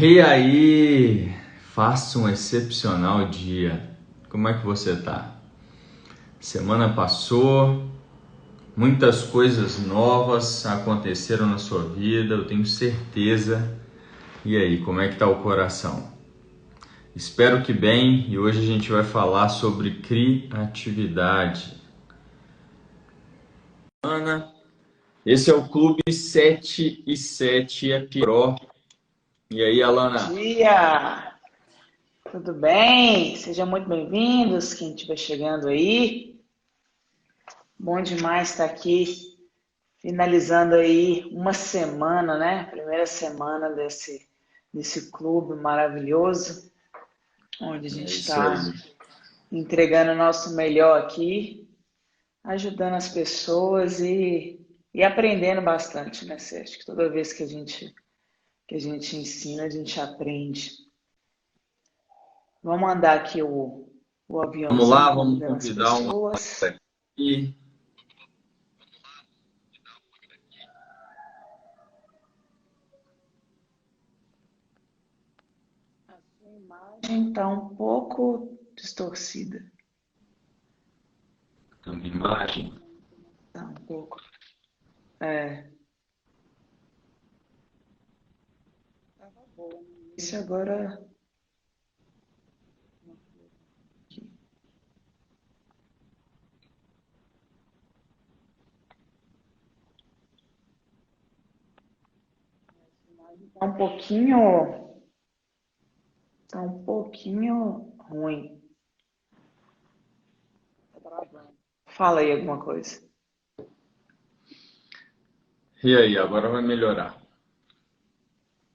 E aí, faça um excepcional dia. Como é que você tá? Semana passou, muitas coisas novas aconteceram na sua vida, eu tenho certeza. E aí, como é que tá o coração? Espero que bem, e hoje a gente vai falar sobre criatividade. Ana, esse é o Clube 7 e 7 é Pro. E aí, Bom Alana? dia, tudo bem? Sejam muito bem-vindos, quem estiver chegando aí. Bom demais estar aqui, finalizando aí uma semana, né? Primeira semana desse clube maravilhoso, onde a É gente isso aí. está entregando o nosso melhor aqui, ajudando as pessoas e aprendendo bastante, né, Sérgio? Que toda vez que a gente ensina, a gente aprende. Vamos mandar aqui o Vamos lá, aviãozinho vamos convidando as convidar uma pessoas. aqui. A sua imagem está um pouco distorcida. Uma imagem. Está um pouco. É, estava boa no início, agora. Está um pouquinho. Está um pouquinho ruim. Tá travando. Fala aí alguma coisa. E aí, agora vai melhorar.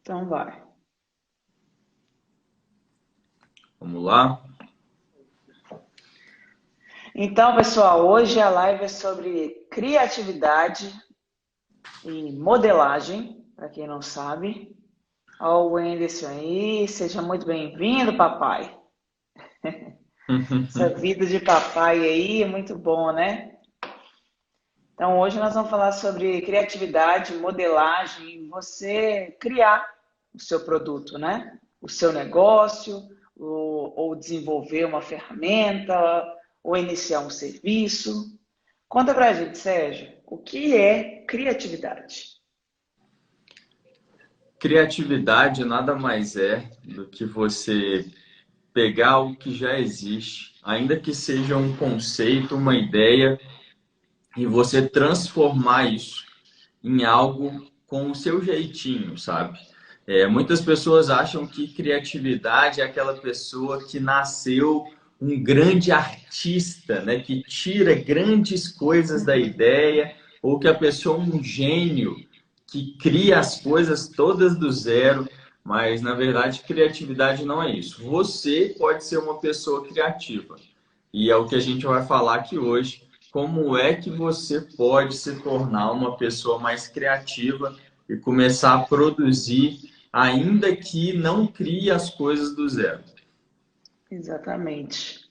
Então vai. Vamos lá? Então, pessoal, hoje a live é sobre criatividade e modelagem, para quem não sabe. Ó, o Wenderson aí, seja muito bem-vindo, papai. Essa vida de papai aí é muito bom, né? Então, hoje nós vamos falar sobre criatividade, modelagem, você criar o seu produto, né? O seu negócio, ou desenvolver uma ferramenta, ou iniciar um serviço. Conta pra gente, Sérgio, o que é criatividade? Criatividade nada mais é do que você pegar algo que já existe, ainda que seja um conceito, uma ideia, e você transformar isso em algo com o seu jeitinho, sabe? Muitas pessoas acham que criatividade é aquela pessoa que nasceu um grande artista, né? Que tira grandes coisas da ideia, ou que a pessoa é um gênio que cria as coisas todas do zero, mas na verdade criatividade não é isso. Você pode ser uma pessoa criativa. E é o que a gente vai falar aqui hoje. Como é que você pode se tornar uma pessoa mais criativa e começar a produzir, ainda que não crie as coisas do zero? Exatamente.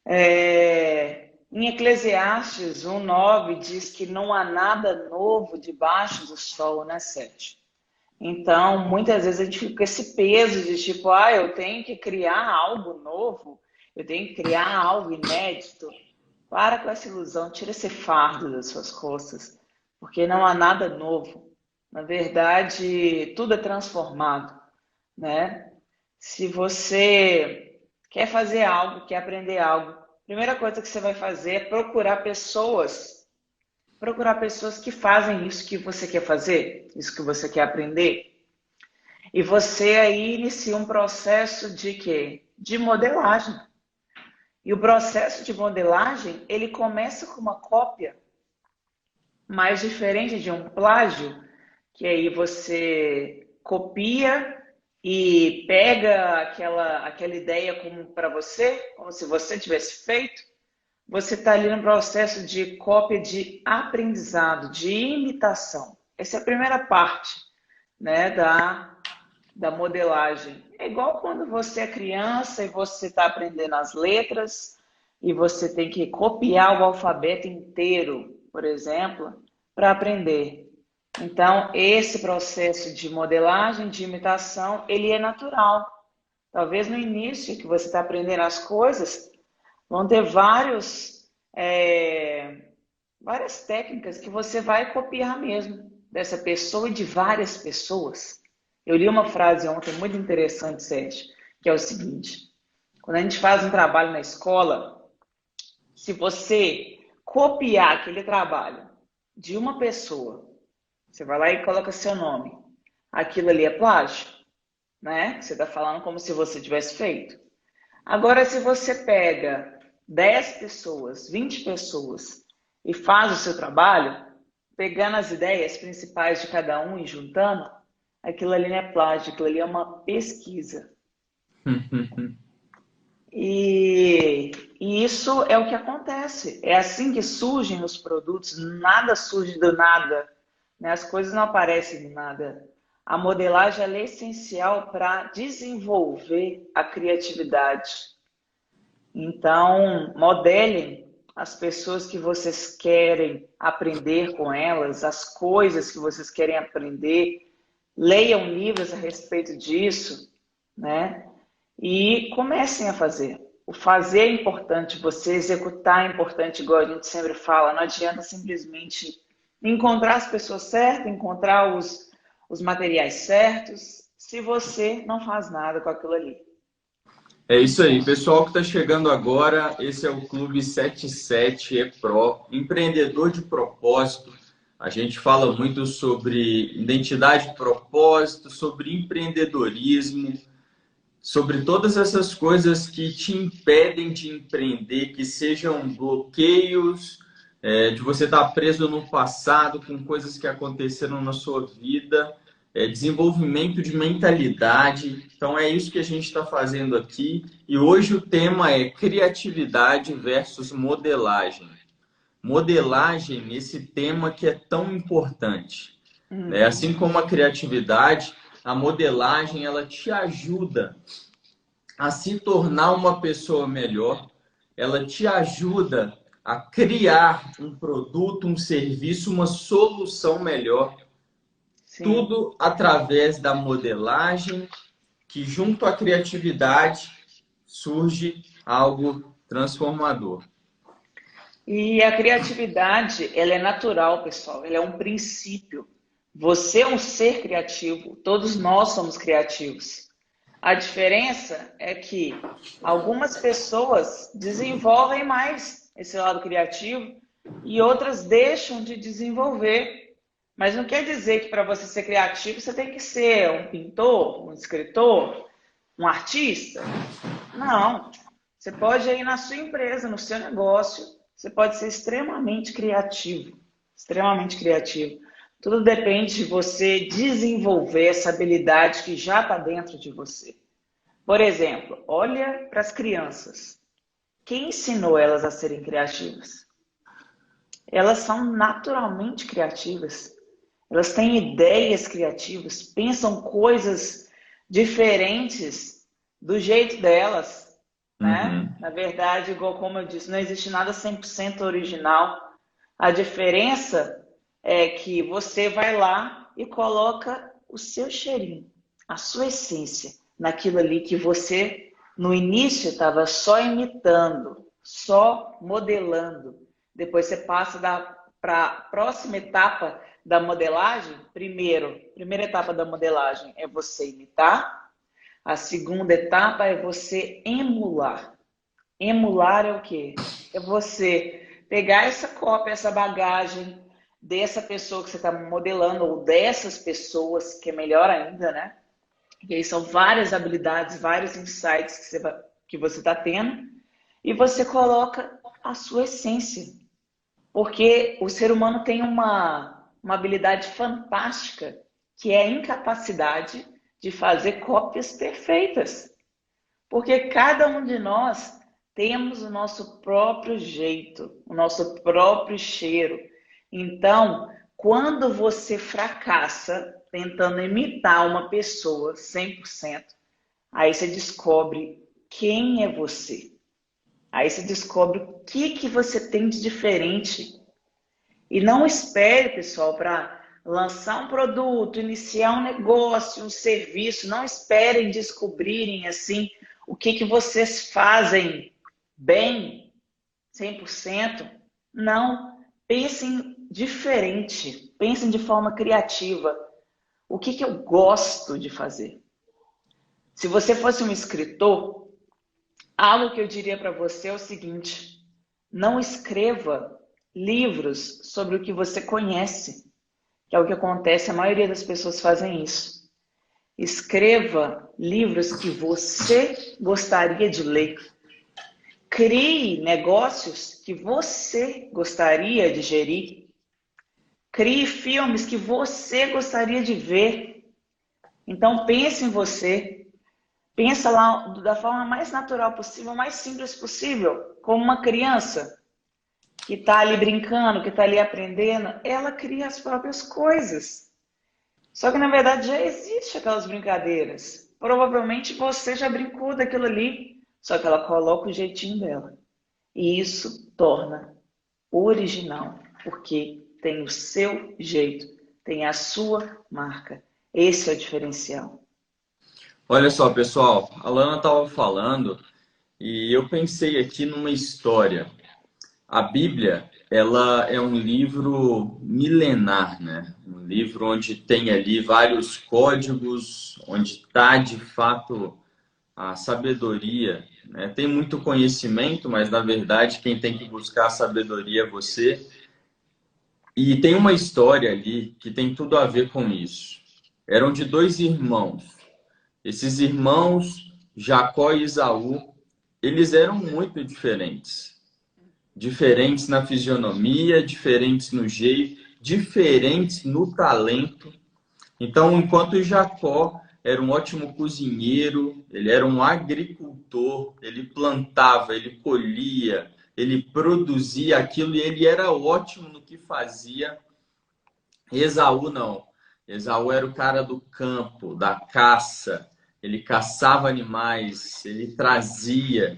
Em Eclesiastes 1:9 diz que não há nada novo debaixo do sol, né, Sete? Então, muitas vezes a gente fica com esse peso de tipo, eu tenho que criar algo novo, eu tenho que criar algo inédito. Para com essa ilusão, tira esse fardo das suas costas, porque não há nada novo. Na verdade, tudo é transformado, né? Se você quer fazer algo, quer aprender algo, a primeira coisa que você vai fazer é procurar pessoas que fazem isso que você quer fazer, isso que você quer aprender. E você aí inicia um processo de quê? De modelagem. E o processo de modelagem, ele começa com uma cópia, mais diferente de um plágio, que aí você copia e pega aquela ideia como para você, como se você tivesse feito. Você está ali no processo de cópia de aprendizado, de imitação. Essa é a primeira parte, né, da modelagem. É igual quando você é criança e você está aprendendo as letras e você tem que copiar o alfabeto inteiro, por exemplo, para aprender. Então, esse processo de modelagem, de imitação, ele é natural. Talvez no início que você está aprendendo as coisas, vão ter várias técnicas que você vai copiar mesmo dessa pessoa e de várias pessoas. Eu li uma frase ontem muito interessante, Sérgio, que é o seguinte: quando a gente faz um trabalho na escola, se você copiar aquele trabalho de uma pessoa, você vai lá e coloca seu nome, aquilo ali é plágio, né? Você está falando como se você tivesse feito. Agora, se você pega 10 pessoas, 20 pessoas e faz o seu trabalho, pegando as ideias principais de cada um e juntando, aquilo ali não é plágio, aquilo ali é uma pesquisa. E isso é o que acontece. É assim que surgem os produtos, nada surge do nada, né? As coisas não aparecem do nada. A modelagem é essencial para desenvolver a criatividade. Então, modelem as pessoas que vocês querem aprender com elas, as coisas que vocês querem aprender, leiam livros a respeito disso, né? E comecem a fazer. O fazer é importante, você executar é importante, igual a gente sempre fala. Não adianta simplesmente encontrar as pessoas certas, encontrar os materiais certos, se você não faz nada com aquilo ali. É isso aí, pessoal que está chegando agora, esse é o Clube 77 E-Pro, empreendedor de propósito. A gente fala muito sobre identidade de propósito, sobre empreendedorismo, sobre todas essas coisas que te impedem de empreender, que sejam bloqueios, de você estar preso no passado com coisas que aconteceram na sua vida, desenvolvimento de mentalidade. Então é isso que a gente está fazendo aqui. E hoje o tema é criatividade versus modelagem. Modelagem, esse tema que é tão importante, né? Assim como a criatividade, a modelagem ela te ajuda a se tornar uma pessoa melhor, ela te ajuda a criar um produto, um serviço, uma solução melhor. Sim. Tudo através da modelagem, que junto à criatividade surge algo transformador. E a criatividade, ela é natural, pessoal. Ela é um princípio. Você é um ser criativo. Todos nós somos criativos. A diferença é que algumas pessoas desenvolvem mais esse lado criativo e outras deixam de desenvolver. Mas não quer dizer que para você ser criativo você tem que ser um pintor, um escritor, um artista. Não. Você pode ir na sua empresa, no seu negócio, você pode ser extremamente criativo. Extremamente criativo. Tudo depende de você desenvolver essa habilidade que já está dentro de você. Por exemplo, olha para as crianças. Quem ensinou elas a serem criativas? Elas são naturalmente criativas. Elas têm ideias criativas, pensam coisas diferentes do jeito delas, né? Na verdade, igual como eu disse, não existe nada 100% original. A diferença é que você vai lá e coloca o seu cheirinho, a sua essência, naquilo ali que você, no início, estava só imitando, só modelando. Depois você passa para a próxima etapa da modelagem. Primeira etapa da modelagem é você imitar. A segunda etapa é você emular. Emular é o quê? É você pegar essa cópia, essa bagagem dessa pessoa que você está modelando, ou dessas pessoas, que é melhor ainda, né? E aí são várias habilidades, vários insights que você está tendo, e você coloca a sua essência. Porque o ser humano tem uma habilidade fantástica, que é a incapacidade de fazer cópias perfeitas. Porque cada um de nós temos o nosso próprio jeito, o nosso próprio cheiro. Então, quando você fracassa tentando imitar uma pessoa 100%, aí você descobre quem é você. Aí você descobre o que você tem de diferente. E não espere, pessoal, para lançar um produto, iniciar um negócio, um serviço, não esperem descobrirem assim o que vocês fazem bem, 100%. Não, pensem diferente, pensem de forma criativa. O que eu gosto de fazer? Se você fosse um escritor, algo que eu diria para você é o seguinte: não escreva livros sobre o que você conhece, que é o que acontece, a maioria das pessoas fazem isso. Escreva livros que você gostaria de ler. Crie negócios que você gostaria de gerir. Crie filmes que você gostaria de ver. Então pense em você. Pensa lá da forma mais natural possível, mais simples possível, como uma criança que está ali brincando, que está ali aprendendo, ela cria as próprias coisas. Só que na verdade já existe aquelas brincadeiras. Provavelmente você já brincou daquilo ali, só que ela coloca o jeitinho dela. E isso torna original, porque tem o seu jeito, tem a sua marca. Esse é o diferencial. Olha só, pessoal, a Lana estava falando e eu pensei aqui numa história. A Bíblia, ela é um livro milenar, né? Um livro onde tem ali vários códigos, onde está de fato a sabedoria, né? Tem muito conhecimento, mas na verdade quem tem que buscar a sabedoria é você. E tem uma história ali que tem tudo a ver com isso. Eram de dois irmãos. Esses irmãos, Jacó e Esaú, eles eram muito diferentes. Diferentes na fisionomia, diferentes no jeito, diferentes no talento. Então, enquanto Jacó era um ótimo cozinheiro, ele era um agricultor, ele plantava, ele colhia, ele produzia aquilo e ele era ótimo no que fazia. Esaú não. Esaú era o cara do campo, da caça. Ele caçava animais, ele trazia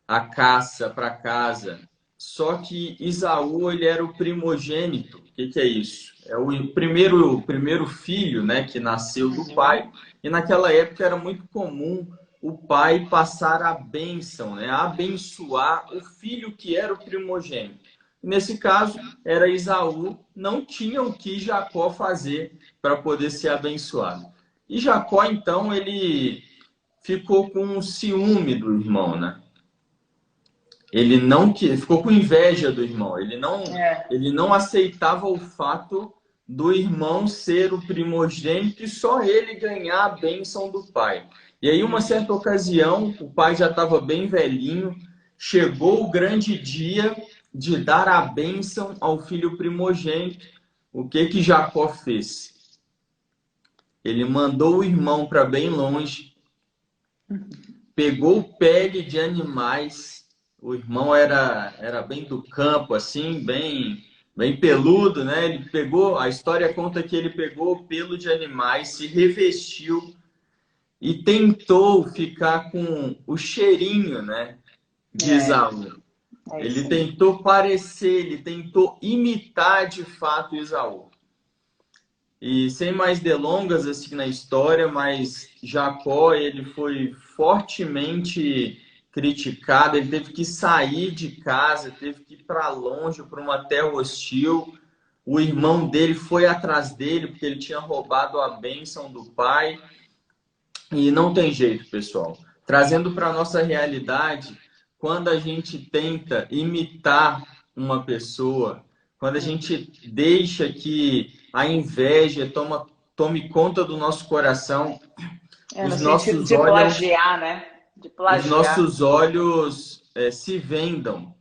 a caça para casa. Só que Esaú, ele era o primogênito. O que é isso? É o primeiro filho, né, que nasceu do pai. E naquela época era muito comum o pai passar a bênção, né, abençoar o filho que era o primogênito. Nesse caso, era Esaú, não tinha o que Jacó fazer para poder ser abençoado. E Jacó, então, ele ficou com um ciúme do irmão, né? Ele não ficou com inveja do irmão. Ele não aceitava o fato do irmão ser o primogênito e só ele ganhar a bênção do pai. E aí, uma certa ocasião, o pai já estava bem velhinho, chegou o grande dia de dar a bênção ao filho primogênito. O que Jacó fez? Ele mandou o irmão para bem longe, pegou pele de animais. O irmão era bem do campo, assim, bem peludo, né? Ele pegou, a história conta que ele pegou o pelo de animais, se revestiu e tentou ficar com o cheirinho, né, de Esaú. Ele tentou parecer, ele tentou imitar de fato Esaú. E sem mais delongas assim na história, mas Jacó, ele foi fortemente criticado, ele teve que sair de casa, teve que ir para longe, para uma terra hostil. O irmão dele foi atrás dele porque ele tinha roubado a bênção do pai. E não tem jeito, pessoal. Trazendo para a nossa realidade, quando a gente tenta imitar uma pessoa, quando a gente deixa que a inveja tome conta do nosso coração, no sentido de plagiar, né? De plagiar. Os nossos olhos se vendam.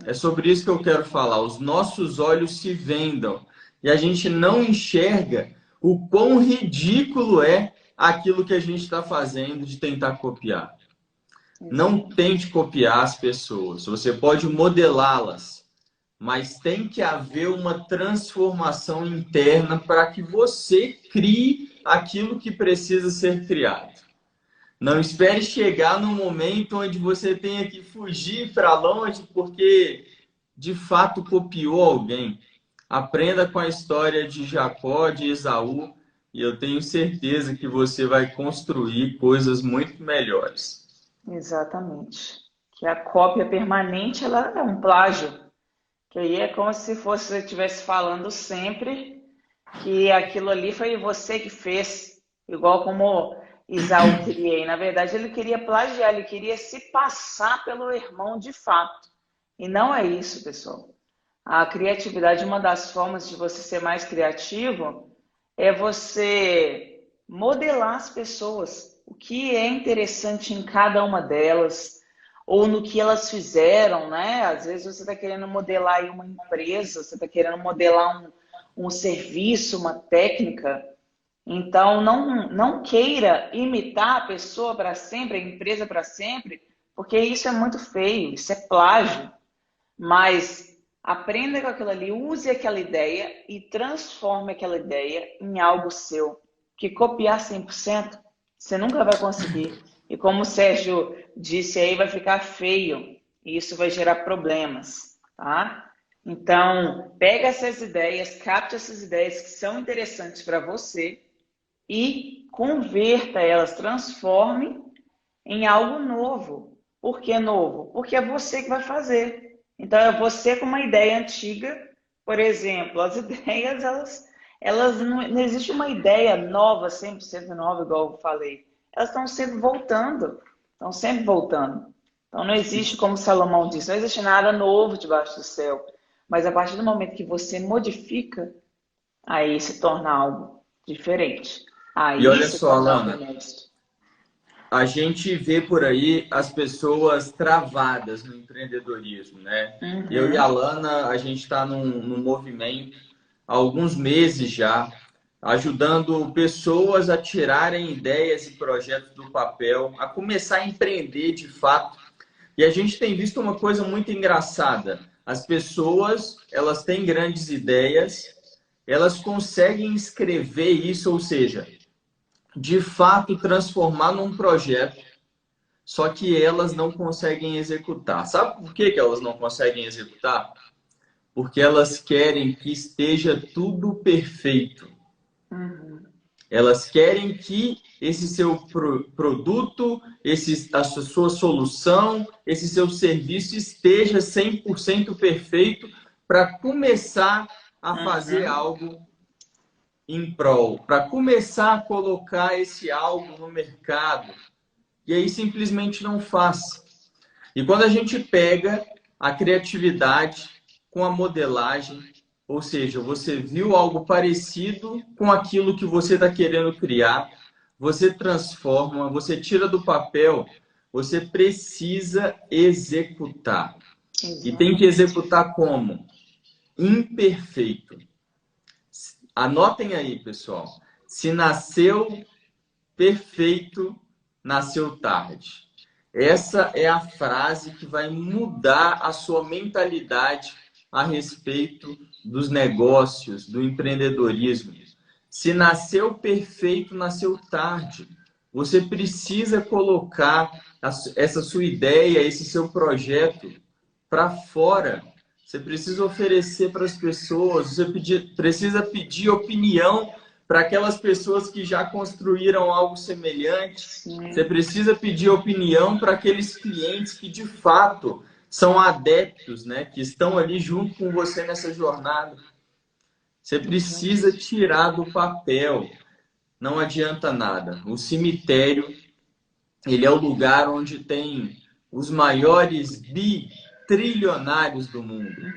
É sobre isso que eu quero falar. Os nossos olhos se vendam. E a gente não enxerga o quão ridículo é aquilo que a gente está fazendo de tentar copiar. Não tente copiar as pessoas. Você pode modelá-las, mas tem que haver uma transformação interna para que você crie aquilo que precisa ser criado. Não espere chegar no momento onde você tenha que fugir para longe porque de fato copiou alguém. aprenda com a história de Jacó, de Esaú, e eu tenho certeza que você vai construir coisas muito melhores. Exatamente. Que a cópia permanente, ela é um plágio. Que aí é como se fosse você estivesse falando sempre que aquilo ali foi você que fez, igual como Isaú queria. E, na verdade, ele queria plagiar, ele queria se passar pelo irmão de fato. E não é isso, pessoal. A criatividade, uma das formas de você ser mais criativo é você modelar as pessoas, o que é interessante em cada uma delas, ou no que elas fizeram, né? Às vezes você está querendo modelar aí uma empresa, você está querendo modelar um serviço, uma técnica. Então, não queira imitar a pessoa para sempre, a empresa para sempre, porque isso é muito feio, isso é plágio. Mas aprenda com aquilo ali, use aquela ideia e transforme aquela ideia em algo seu. Que copiar 100% você nunca vai conseguir. E como o Sérgio disse aí, vai ficar feio. E isso vai gerar problemas, tá? Então, pega essas ideias, capte essas ideias que são interessantes para você e converta elas, transforme em algo novo. Por que novo? Porque é você que vai fazer. Então, é você com uma ideia antiga, por exemplo, as ideias, elas não existe uma ideia nova, 100% nova, igual eu falei. Elas estão sempre voltando, estão sempre voltando. Então, não existe, como Salomão disse, não existe nada novo debaixo do céu. Mas a partir do momento que você modifica, aí se torna algo diferente. E Aí olha se só, torna algo Alana, inédito. a gente vê por aí as pessoas travadas no empreendedorismo, né? Eu e a Uhum. Alana, a gente está num movimento há alguns meses já, ajudando pessoas a tirarem ideias e projetos do papel, a começar a empreender de fato. E a gente tem visto uma coisa muito engraçada. As pessoas, elas têm grandes ideias, elas conseguem escrever isso, ou seja, de fato transformar num projeto, só que elas não conseguem executar. Sabe por que elas não conseguem executar? Porque elas querem que esteja tudo perfeito. Uhum. Elas querem que esse seu produto, a sua solução, esse seu serviço esteja 100% perfeito para começar a fazer Uhum. algo em prol, para começar a colocar esse algo no mercado. E aí simplesmente não faz. E quando a gente pega a criatividade com a modelagem, ou seja, você viu algo parecido com aquilo que você está querendo criar, você transforma, você tira do papel, você precisa executar. E tem que Exatamente. executar como? Imperfeito. Anotem aí, pessoal. Se nasceu perfeito, nasceu tarde. Essa é a frase que vai mudar a sua mentalidade a respeito dos negócios, do empreendedorismo. Se nasceu perfeito, nasceu tarde. Você precisa colocar essa sua ideia, esse seu projeto para fora. Você precisa oferecer para as pessoas, você precisa pedir opinião para aquelas pessoas que já construíram algo semelhante. Você Sim. precisa pedir opinião para aqueles clientes que de fato são adeptos, né? Que estão ali junto com você nessa jornada. Você precisa Exatamente. tirar do papel. Não adianta nada. O cemitério, ele é o lugar onde tem os maiores trilionários do mundo.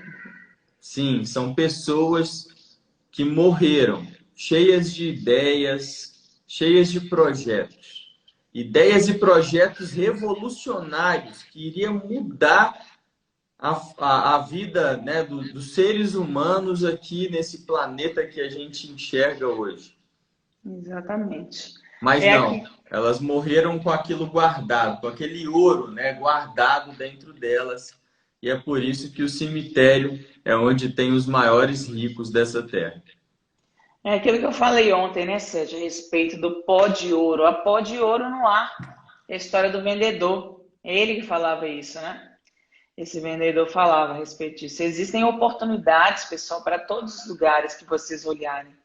Sim, são pessoas que morreram, cheias de ideias, cheias de projetos. Ideias e projetos revolucionários que iriam mudar a vida, né, dos seres humanos aqui nesse planeta que a gente enxerga hoje. Exatamente. Mas É não, aqui. elas morreram com aquilo guardado, com aquele ouro, né, guardado dentro delas. E é por isso que o cemitério é onde tem os maiores ricos dessa terra. É aquilo que eu falei ontem, né, Sérgio, a respeito do pó de ouro. A pó de ouro no ar. É a história do vendedor. É ele que falava isso, né? esse vendedor falava a respeito disso. Existem oportunidades, pessoal, para todos os lugares que vocês olharem.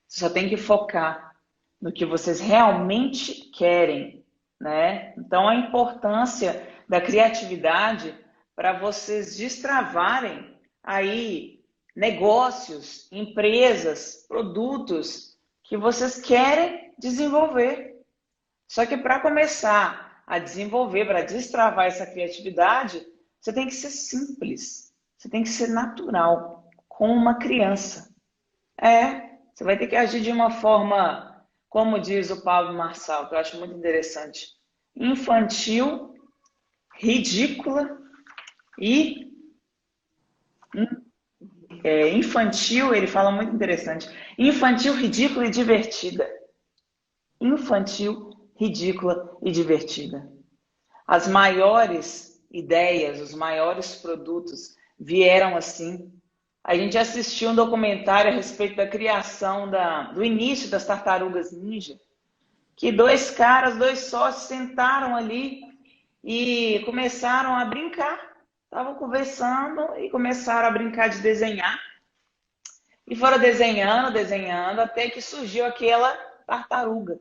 Você só tem que focar no que vocês realmente querem, né? Então, a importância da criatividade para vocês destravarem aí negócios, empresas, produtos que vocês querem desenvolver. Só que para começar a desenvolver, para destravar essa criatividade, você tem que ser simples, você tem que ser natural, como uma criança. Você vai ter que agir de uma forma, como diz o Pablo Marçal, que eu acho muito interessante, infantil, ridícula e infantil, ele fala muito interessante, infantil, ridícula e divertida. Infantil, ridícula e divertida. As maiores ideias, os maiores produtos vieram assim. A gente assistiu um documentário a respeito da criação, do início das tartarugas ninja, que dois caras, dois sócios sentaram ali e começaram a brincar. Estavam conversando e começaram a brincar de desenhar. E foram desenhando, desenhando, até que surgiu aquela tartaruga.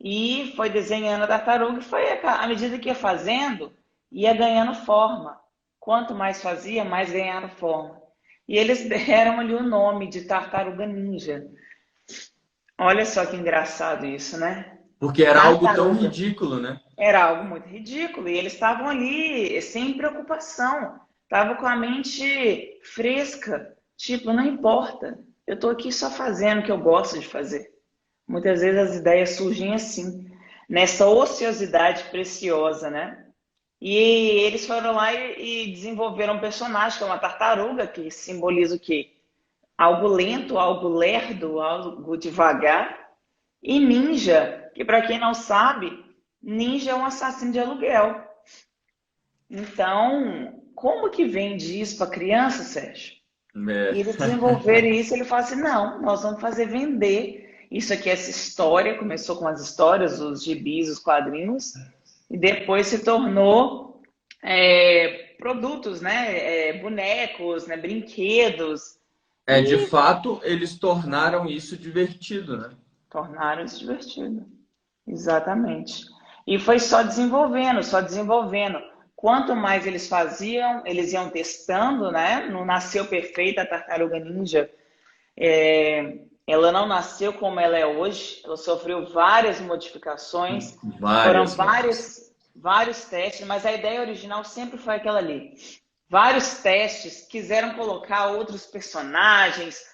E foi desenhando a tartaruga e foi à medida que ia fazendo, ia ganhando forma. Quanto mais fazia, mais ganhava forma. E eles deram ali o nome de tartaruga ninja. Olha só que engraçado isso, né? Porque era algo tão Tartaruga. ridículo, né? Era algo muito ridículo. E eles estavam ali sem preocupação. Estavam com a mente fresca. Tipo, não importa. Eu estou aqui só fazendo o que eu gosto de fazer. Muitas vezes as ideias surgem assim, nessa ociosidade preciosa, né? E eles foram lá e desenvolveram um personagem, que é uma tartaruga, que simboliza o quê? Algo lento, algo lerdo, algo devagar. E ninja, que para quem não sabe, ninja é um assassino de aluguel. Então, como que vende isso para criança, Sérgio? E É. eles desenvolveram isso, ele fala assim, não, nós vamos fazer vender isso aqui, essa história, começou com as histórias, os gibis, os quadrinhos, e depois se tornou produtos, né? Bonecos, né? Brinquedos, De e fato, eles tornaram isso divertido, né? tornaram isso divertido. Exatamente. E foi só desenvolvendo, só desenvolvendo. Quanto mais eles faziam, eles iam testando, né? Não nasceu perfeita a tartaruga ninja. Ela não nasceu como ela é hoje, ela sofreu várias modificações, foram Várias, várias. vários testes, mas a ideia original sempre foi aquela ali. Vários testes, quiseram colocar outros personagens,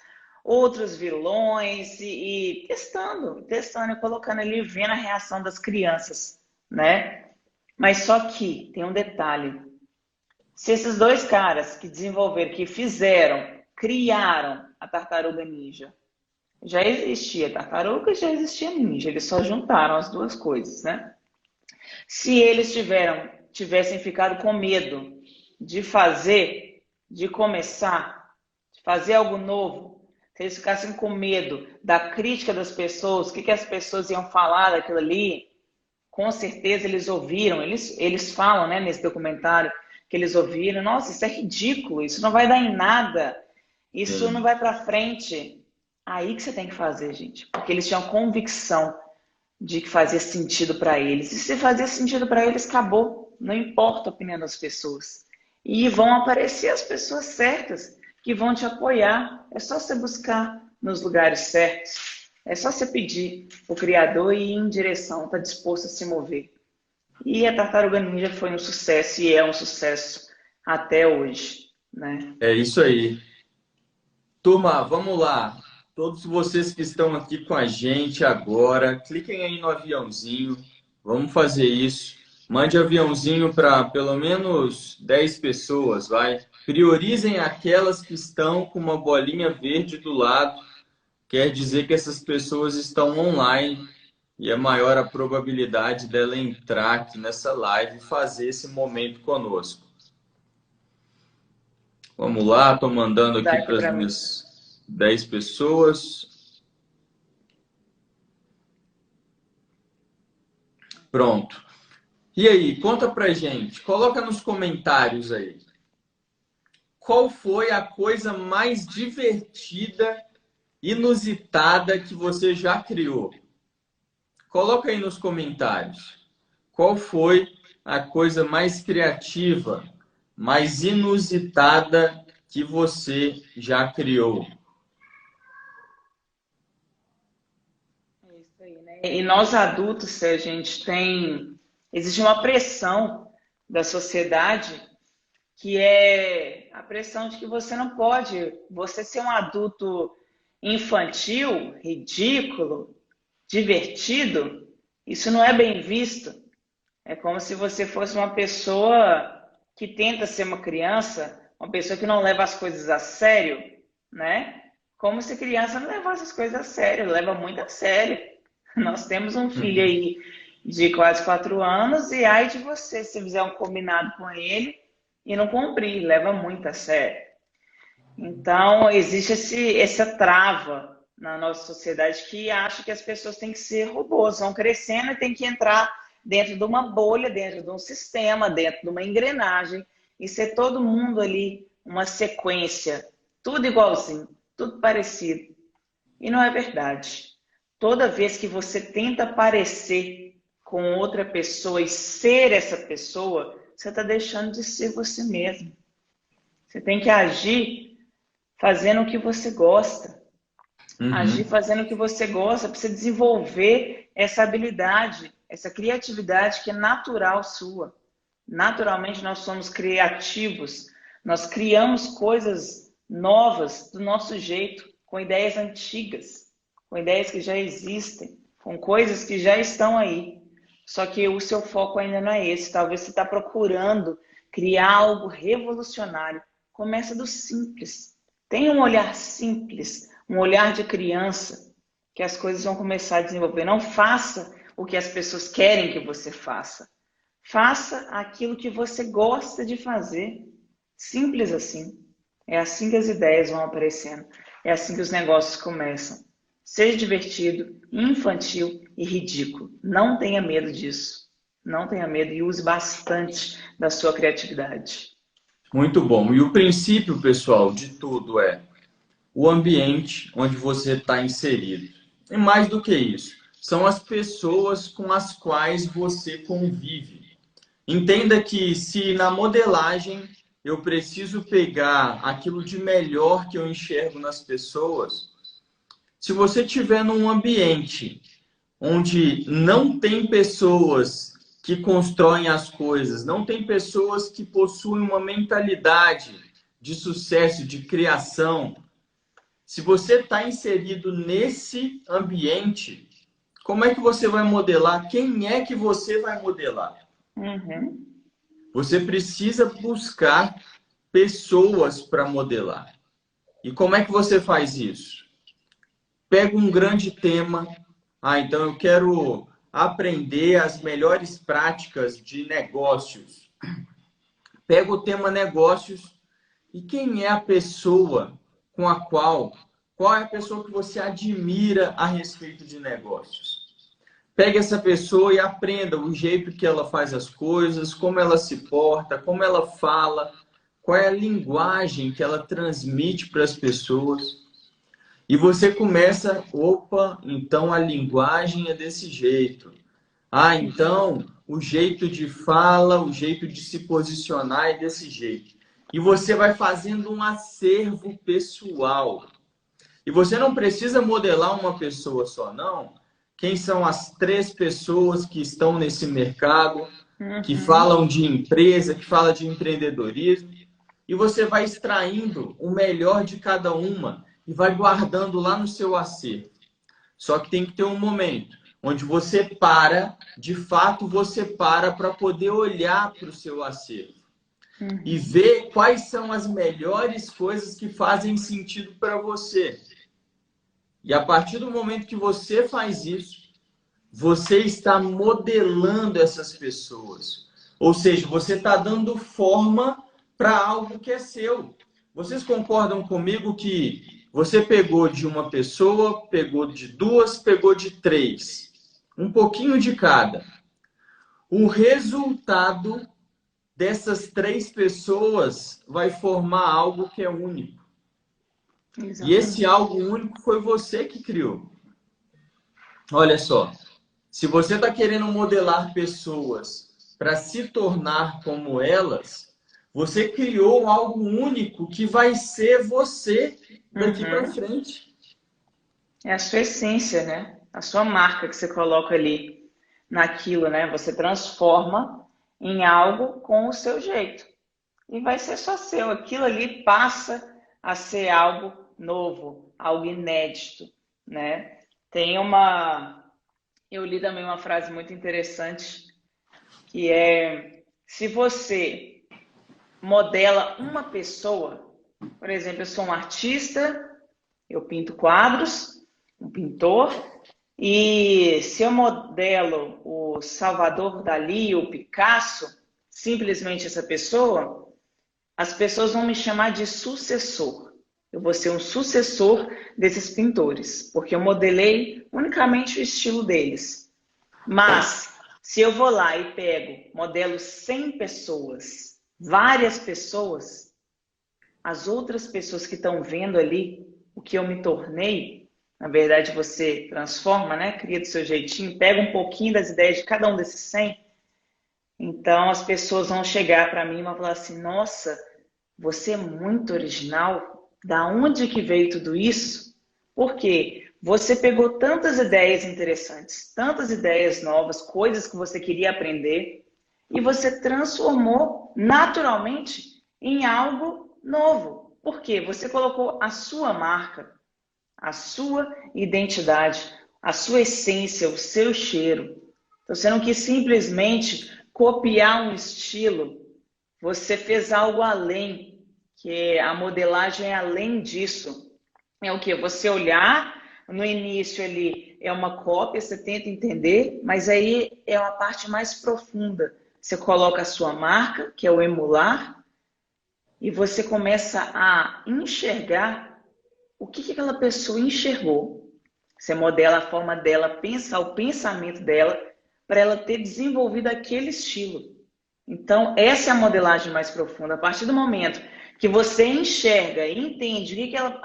outros vilões e testando e colocando ali, vendo a reação das crianças, né? Mas só que tem um detalhe. Se esses dois caras que desenvolveram, que fizeram, criaram a tartaruga ninja, já existia tartaruga e já existia ninja, eles só juntaram as duas coisas, né? Se eles tivessem ficado com medo de fazer, de começar, de fazer algo novo, se eles ficassem com medo da crítica das pessoas, o que as pessoas iam falar daquilo ali, com certeza eles ouviram, eles falam, né, nesse documentário, que eles ouviram, nossa, isso é ridículo, isso não vai dar em nada, isso não Sim. vai para frente. Aí que você tem que fazer, gente, porque eles tinham convicção de que fazia sentido para eles. E se fazia sentido para eles, acabou. Não importa a opinião das pessoas. E vão aparecer as pessoas certas que vão te apoiar. É só você buscar nos lugares certos. É só você pedir o Criador e ir em direção, está disposto a se mover. E a Tartaruga Ninja foi um sucesso e é um sucesso até hoje, né? É isso aí. Turma, vamos lá. Todos vocês que estão aqui com a gente agora, cliquem aí no aviãozinho. Vamos fazer isso. Mande aviãozinho para pelo menos 10 pessoas, vai. Priorizem aquelas que estão com uma bolinha verde do lado. Quer dizer que essas pessoas estão online e é maior a probabilidade dela entrar aqui nessa live e fazer esse momento conosco. Vamos lá, estou mandando Dá aqui aqui para as para mim. minhas 10 pessoas. Pronto. E aí, conta pra gente, coloca nos comentários aí. Qual foi a coisa mais divertida, inusitada que você já criou? Coloca aí nos comentários. Qual foi a coisa mais criativa, mais inusitada que você já criou? É isso aí, né? E nós adultos, se a gente tem. Existe uma pressão da sociedade que é a pressão de que você não pode. Você ser um adulto infantil, ridículo, divertido, isso não é bem visto. É como se você fosse uma pessoa que tenta ser uma criança, uma pessoa que não leva as coisas a sério, né? Como se criança não levasse as coisas a sério, leva muito a sério. Nós temos um filho aí de quase 4 anos e ai de você se fizer um combinado com ele e não cumprir, leva muito a sério. Então, existe essa trava na nossa sociedade que acha que as pessoas têm que ser robôs, vão crescendo e tem que entrar dentro de uma bolha, dentro de um sistema, dentro de uma engrenagem e ser todo mundo ali uma sequência, tudo igualzinho, tudo parecido. E não é verdade. Toda vez que você tenta parecer com outra pessoa e ser essa pessoa, você está deixando de ser você mesmo. Você tem que agir fazendo o que você gosta. Agir Uhum. fazendo o que você gosta, para você desenvolver essa habilidade, essa criatividade que é natural sua. Naturalmente nós somos criativos, nós criamos coisas novas do nosso jeito, com ideias antigas, com ideias que já existem, com coisas que já estão aí. Só que o seu foco ainda não é esse. Talvez você está procurando criar algo revolucionário. Começa do simples. Tenha um olhar simples, um olhar de criança, que as coisas vão começar a desenvolver. Não faça o que as pessoas querem que você faça. Faça aquilo que você gosta de fazer. Simples assim. É assim que as ideias vão aparecendo. É assim que os negócios começam. Seja divertido, infantil e ridículo. Não tenha medo disso. Não tenha medo e use bastante da sua criatividade. Muito bom. E o princípio, pessoal, de tudo é o ambiente onde você está inserido. E mais do que isso, são as pessoas com as quais você convive. Entenda que se na modelagem eu preciso pegar aquilo de melhor que eu enxergo nas pessoas, se você estiver num ambiente onde não tem pessoas que constroem as coisas, não tem pessoas que possuem uma mentalidade de sucesso, de criação, se você está inserido nesse ambiente, como é que você vai modelar? Quem é que você vai modelar? Uhum. Você precisa buscar pessoas para modelar. E como é que você faz isso? Pega um grande tema. Ah, então eu quero aprender as melhores práticas de negócios. Pega o tema negócios e quem é a pessoa com a qual é a pessoa que você admira a respeito de negócios? Pegue essa pessoa e aprenda o jeito que ela faz as coisas, como ela se porta, como ela fala, qual é a linguagem que ela transmite para as pessoas. E você começa, opa, então a linguagem é desse jeito. Ah, então o jeito de fala, o jeito de se posicionar é desse jeito. E você vai fazendo um acervo pessoal. E você não precisa modelar uma pessoa só, não. Quem são as 3 pessoas que estão nesse mercado, que Uhum. falam de empresa, que falam de empreendedorismo, e você vai extraindo o melhor de cada uma e vai guardando lá no seu acervo. Só que tem que ter um momento onde você para, de fato você para poder olhar para o seu acervo e Uhum. ver quais são as melhores coisas que fazem sentido para você. E a partir do momento que você faz isso, você está modelando essas pessoas. Ou seja, você está dando forma para algo que é seu. Vocês concordam comigo que você pegou de uma pessoa, pegou de 2, pegou de 3. Um pouquinho de cada. O resultado dessas três pessoas vai formar algo que é único. E esse Exatamente. algo único foi você que criou. Olha só, se você está querendo modelar pessoas para se tornar como elas, você criou algo único que vai ser você daqui para Uhum. frente. É a sua essência, né? A sua marca que você coloca ali naquilo, né? Você transforma em algo com o seu jeito. E vai ser só seu. Aquilo ali passa a ser algo novo, algo inédito, né? Tem uma... Eu li também uma frase muito interessante que é: se você modela uma pessoa, por exemplo, eu sou um artista, eu pinto quadros, um pintor, e se eu modelo o Salvador Dalí, o Picasso, simplesmente essa pessoa, as pessoas vão me chamar de sucessor. Eu vou ser um sucessor desses pintores, porque eu modelei unicamente o estilo deles. Mas, se eu vou lá e pego, modelo 100 pessoas, várias pessoas, as outras pessoas que estão vendo ali o que eu me tornei, na verdade você transforma, né? Cria do seu jeitinho, pega um pouquinho das ideias de cada um desses 100. Então as pessoas vão chegar para mim e vão falar assim: nossa, você é muito original. Da onde que veio tudo isso? Porque você pegou tantas ideias interessantes, tantas ideias novas, coisas que você queria aprender, e você transformou naturalmente em algo novo. Por quê? Você colocou a sua marca, a sua identidade, a sua essência, o seu cheiro. Então, você não quis simplesmente copiar um estilo, você fez algo além, que a modelagem é além disso. É o que? Você olhar, no início ali é uma cópia, você tenta entender, mas aí é uma parte mais profunda. Você coloca a sua marca, que é o emular, e você começa a enxergar o que aquela pessoa enxergou. Você modela a forma dela pensar, o pensamento dela, para ela ter desenvolvido aquele estilo. Então, essa é a modelagem mais profunda. A partir do momento que você enxerga e entende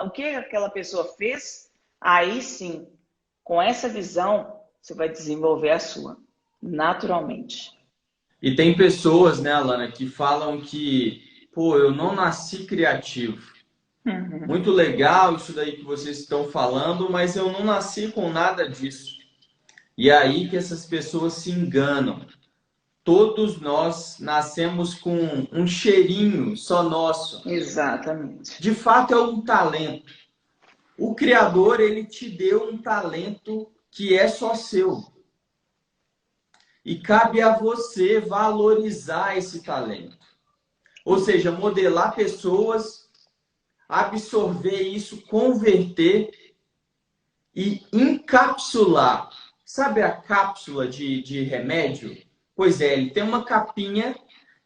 o que aquela pessoa fez, aí sim, com essa visão, você vai desenvolver a sua, naturalmente. E tem pessoas, né, Alana, que falam que, pô, eu não nasci criativo. Uhum. Muito legal isso daí que vocês estão falando, mas eu não nasci com nada disso. E é aí que essas pessoas se enganam. Todos nós nascemos com um cheirinho só nosso. Exatamente. De fato, é um talento. O Criador, ele te deu um talento que é só seu. E cabe a você valorizar esse talento. Ou seja, modelar pessoas, absorver isso, converter e encapsular. Sabe a cápsula de remédio? Pois é, ele tem uma capinha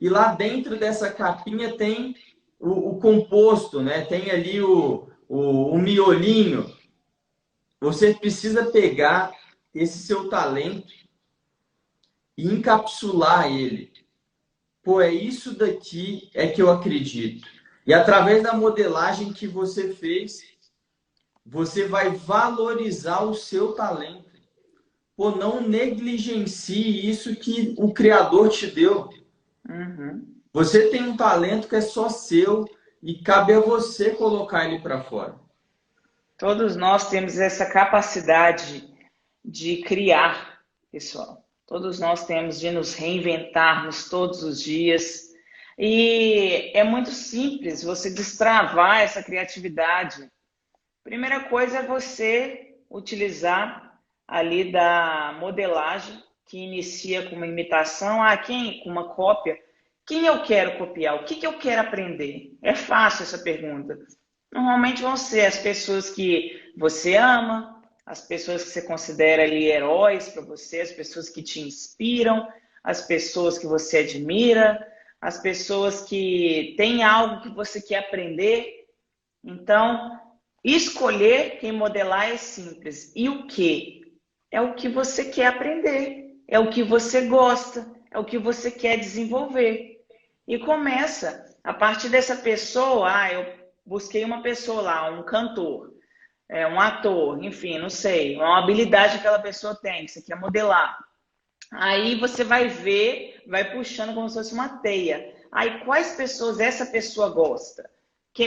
e lá dentro dessa capinha tem o composto, né? Tem ali o miolinho. Você precisa pegar esse seu talento e encapsular ele. Pô, é isso daqui é que eu acredito. E através da modelagem que você fez, você vai valorizar o seu talento. Pô, não negligencie isso que o Criador te deu. Uhum. Você tem um talento que é só seu e cabe a você colocar ele para fora. Todos nós temos essa capacidade de criar, pessoal. Todos nós temos de nos reinventarmos todos os dias. E é muito simples você destravar essa criatividade. Primeira coisa é você utilizar ali da modelagem, que inicia com uma imitação, com uma cópia. Quem eu quero copiar? O que eu quero aprender? É fácil essa pergunta. Normalmente vão ser as pessoas que você ama, as pessoas que você considera ali heróis para você, as pessoas que te inspiram, as pessoas que você admira, as pessoas que têm algo que você quer aprender. Então, escolher quem modelar é simples. E o que? É o que você quer aprender, é o que você gosta, é o que você quer desenvolver. E começa, a partir dessa pessoa, eu busquei uma pessoa lá, um cantor, um ator, enfim, não sei, uma habilidade que aquela pessoa tem, que você quer modelar. Aí você vai ver, vai puxando como se fosse uma teia. Aí quais pessoas essa pessoa gosta?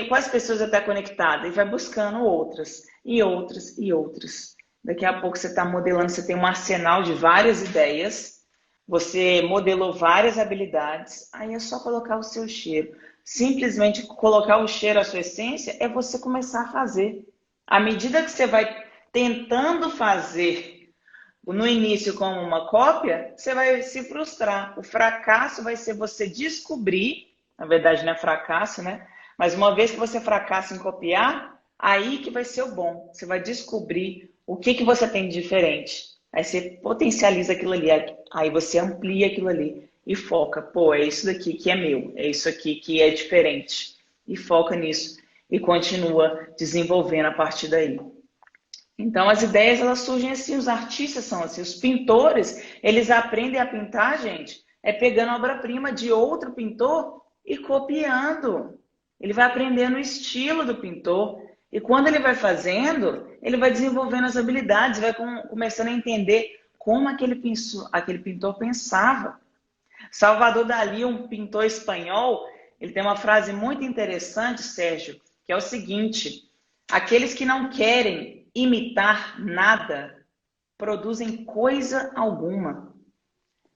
Quais pessoas está conectada? E vai buscando outras, e outras, e outras. Daqui a pouco você está modelando, você tem um arsenal de várias ideias, você modelou várias habilidades, aí é só colocar o seu cheiro. Simplesmente colocar o cheiro, a sua essência, é você começar a fazer. À medida que você vai tentando fazer no início como uma cópia, você vai se frustrar. O fracasso vai ser você descobrir, na verdade não é fracasso, né? Mas uma vez que você fracassa em copiar, aí que vai ser o bom. Você vai descobrir o que você tem de diferente. Aí você potencializa aquilo ali, aí você amplia aquilo ali e foca. Pô, é isso daqui que é meu, é isso aqui que é diferente. E foca nisso e continua desenvolvendo a partir daí. Então, as ideias, elas surgem assim, os artistas são assim, os pintores, eles aprendem a pintar, gente, pegando a obra-prima de outro pintor e copiando. Ele vai aprendendo o estilo do pintor. E quando ele vai fazendo, ele vai desenvolvendo as habilidades, vai começando a entender como aquele pintor pensava. Salvador Dalí, um pintor espanhol, ele tem uma frase muito interessante, Sérgio, que é o seguinte: aqueles que não querem imitar nada, produzem coisa alguma.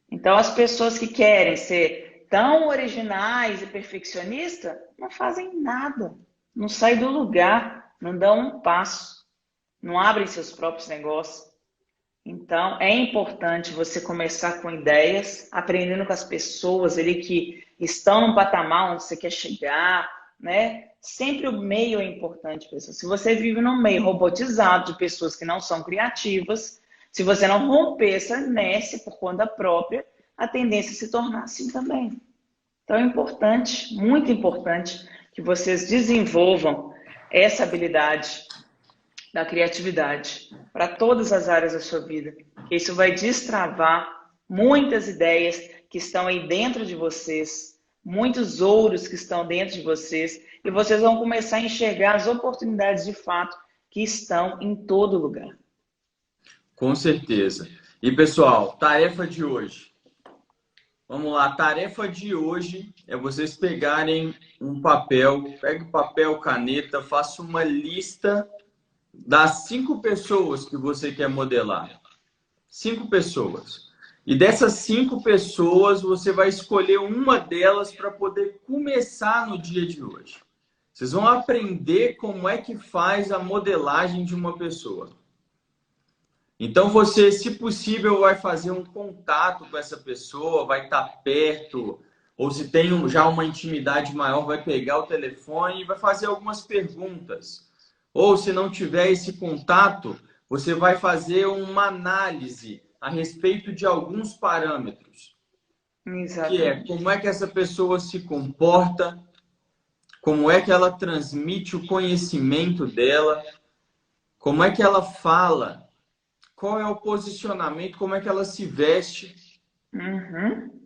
Então, as pessoas que querem ser tão originais e perfeccionistas, não fazem nada, não saem do lugar, não dão um passo, não abrem seus próprios negócios. Então, é importante você começar com ideias, aprendendo com as pessoas ali que estão num patamar onde você quer chegar, né? Sempre o meio é importante, pessoal. Se você vive num meio robotizado de pessoas que não são criativas, se você não romper essa inércia por conta própria, a tendência é se tornar assim também. Então é importante, muito importante, que vocês desenvolvam essa habilidade da criatividade para todas as áreas da sua vida. Isso vai destravar muitas ideias que estão aí dentro de vocês, muitos ouros que estão dentro de vocês, e vocês vão começar a enxergar as oportunidades de fato que estão em todo lugar. Com certeza. E pessoal, tarefa de hoje. Vamos lá, a tarefa de hoje é vocês pegarem um papel, pegue papel, caneta, faça uma lista das 5 pessoas que você quer modelar. 5 pessoas. E dessas 5 pessoas, você vai escolher uma delas para poder começar no dia de hoje. Vocês vão aprender como é que faz a modelagem de uma pessoa. Então você, se possível, vai fazer um contato com essa pessoa, vai estar perto, ou se tem já uma intimidade maior, vai pegar o telefone e vai fazer algumas perguntas. Ou se não tiver esse contato, você vai fazer uma análise a respeito de alguns parâmetros. Exatamente. Que é como é que essa pessoa se comporta, como é que ela transmite o conhecimento dela, como é que ela fala, qual é o posicionamento, como é que ela se veste,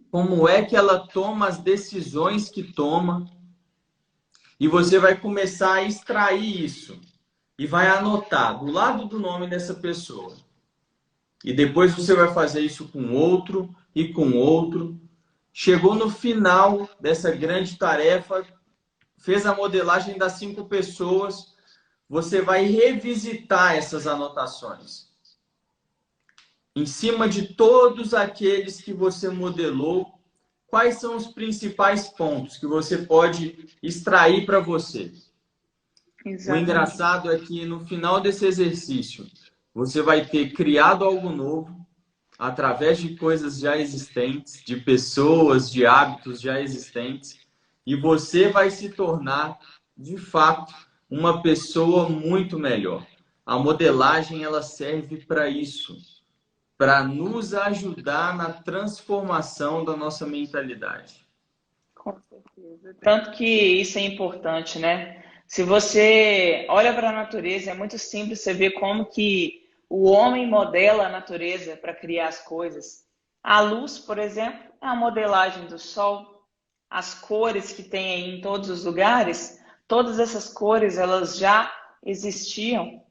como é que ela toma as decisões que toma. E você vai começar a extrair isso e vai anotar do lado do nome dessa pessoa. E depois você vai fazer isso com outro e com outro. Chegou no final dessa grande tarefa, fez a modelagem das 5 pessoas, você vai revisitar essas anotações. Em cima de todos aqueles que você modelou, quais são os principais pontos que você pode extrair para você? Exatamente. O engraçado é que no final desse exercício, você vai ter criado algo novo através de coisas já existentes, de pessoas, de hábitos já existentes, e você vai se tornar, de fato, uma pessoa muito melhor. A modelagem, ela serve para isso, para nos ajudar na transformação da nossa mentalidade. Com certeza. Tanto que isso é importante, né? Se você olha para a natureza, é muito simples você ver como que o homem modela a natureza para criar as coisas. A luz, por exemplo, é a modelagem do sol, as cores que tem aí em todos os lugares, todas essas cores elas já existiam.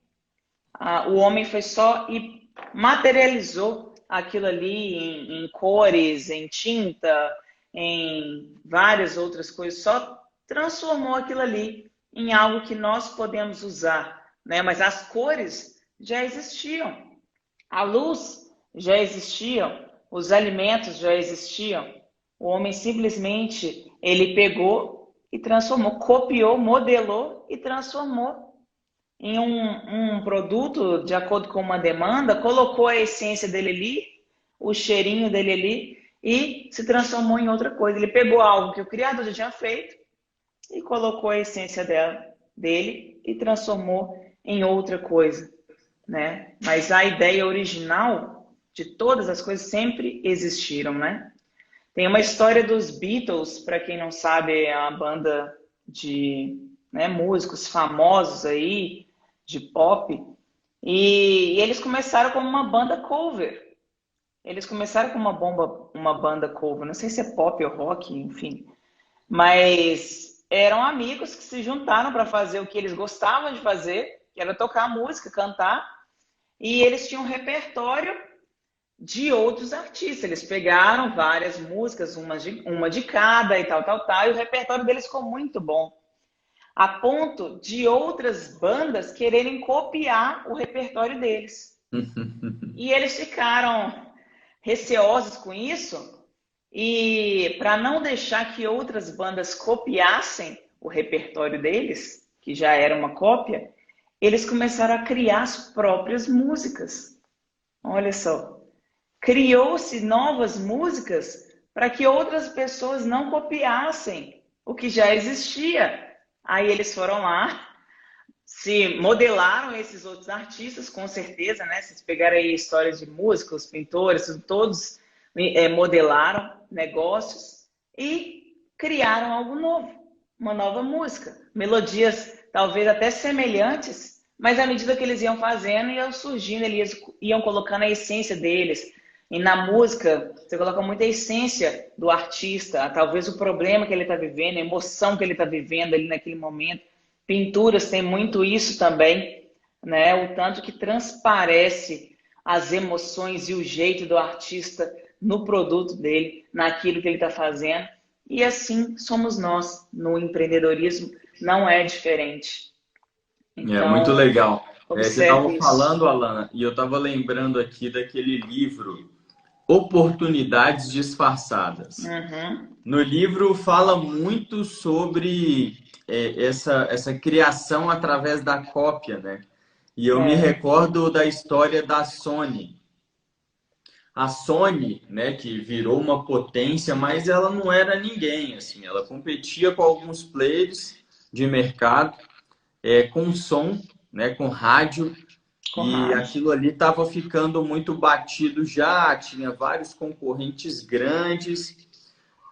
O homem foi só e materializou aquilo ali em cores, em tinta, em várias outras coisas, só transformou aquilo ali em algo que nós podemos usar, né? Mas as cores já existiam, a luz já existia, os alimentos já existiam. O homem simplesmente ele pegou e transformou, copiou, modelou e transformou em um produto de acordo com uma demanda, colocou a essência dele ali, o cheirinho dele ali e se transformou em outra coisa. Ele pegou algo que o criador já tinha feito e colocou a essência dele e transformou em outra coisa, né? Mas a ideia original de todas as coisas sempre existiram, né? Tem uma história dos Beatles, para quem não sabe, é uma banda de, né, músicos famosos aí, de pop, e eles começaram como uma banda cover. Eles começaram com uma banda cover, não sei se é pop ou rock, enfim. Mas eram amigos que se juntaram para fazer o que eles gostavam de fazer, que era tocar música, cantar, e eles tinham um repertório de outros artistas. Eles pegaram várias músicas, uma de cada e tal, e o repertório deles ficou muito bom. A ponto de outras bandas quererem copiar o repertório deles. E eles ficaram receosos com isso, e para não deixar que outras bandas copiassem o repertório deles, que já era uma cópia, eles começaram a criar as próprias músicas. Olha só. Criou-se novas músicas para que outras pessoas não copiassem o que já existia. Aí eles foram lá, se modelaram esses outros artistas, com certeza, né? Vocês pegaram aí histórias de músicos, pintores, todos modelaram negócios e criaram algo novo, uma nova música. Melodias talvez até semelhantes, mas à medida que eles iam fazendo, iam surgindo, eles iam colocando a essência deles. E na música, você coloca muita essência do artista, talvez o problema que ele está vivendo, a emoção que ele está vivendo ali naquele momento. Pinturas tem muito isso também, né? O tanto que transparece as emoções e o jeito do artista no produto dele, naquilo que ele está fazendo. E assim somos nós no empreendedorismo, não é diferente. É muito Então, legal. Você estava observe isso. falando, Alana, e eu estava lembrando aqui daquele livro Oportunidades Disfarçadas. Uhum. No livro fala muito sobre essa criação através da cópia, né? E eu me É, recordo da história da Sony. A Sony, né, que virou uma potência, mas ela não era ninguém, assim. Ela competia com alguns players de mercado, com som, né, com rádio, com e rádio. aquilo ali estava ficando muito batido já, tinha vários concorrentes grandes.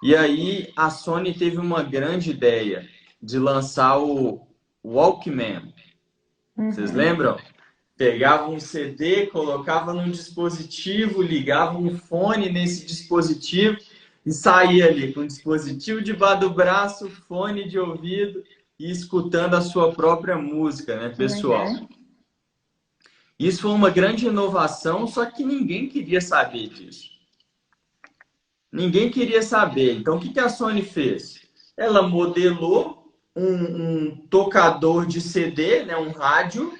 E aí a Sony teve uma grande ideia de lançar o Walkman. Vocês Uhum. lembram? Pegava um CD, colocava num dispositivo, ligava um fone nesse dispositivo e saía ali com o dispositivo debaixo do braço, fone de ouvido e escutando a sua própria música, né, pessoal? Uhum. Isso foi uma grande inovação, só que ninguém queria saber disso. Ninguém queria saber. Então, o que a Sony fez? Ela modelou um tocador de CD, né, um rádio,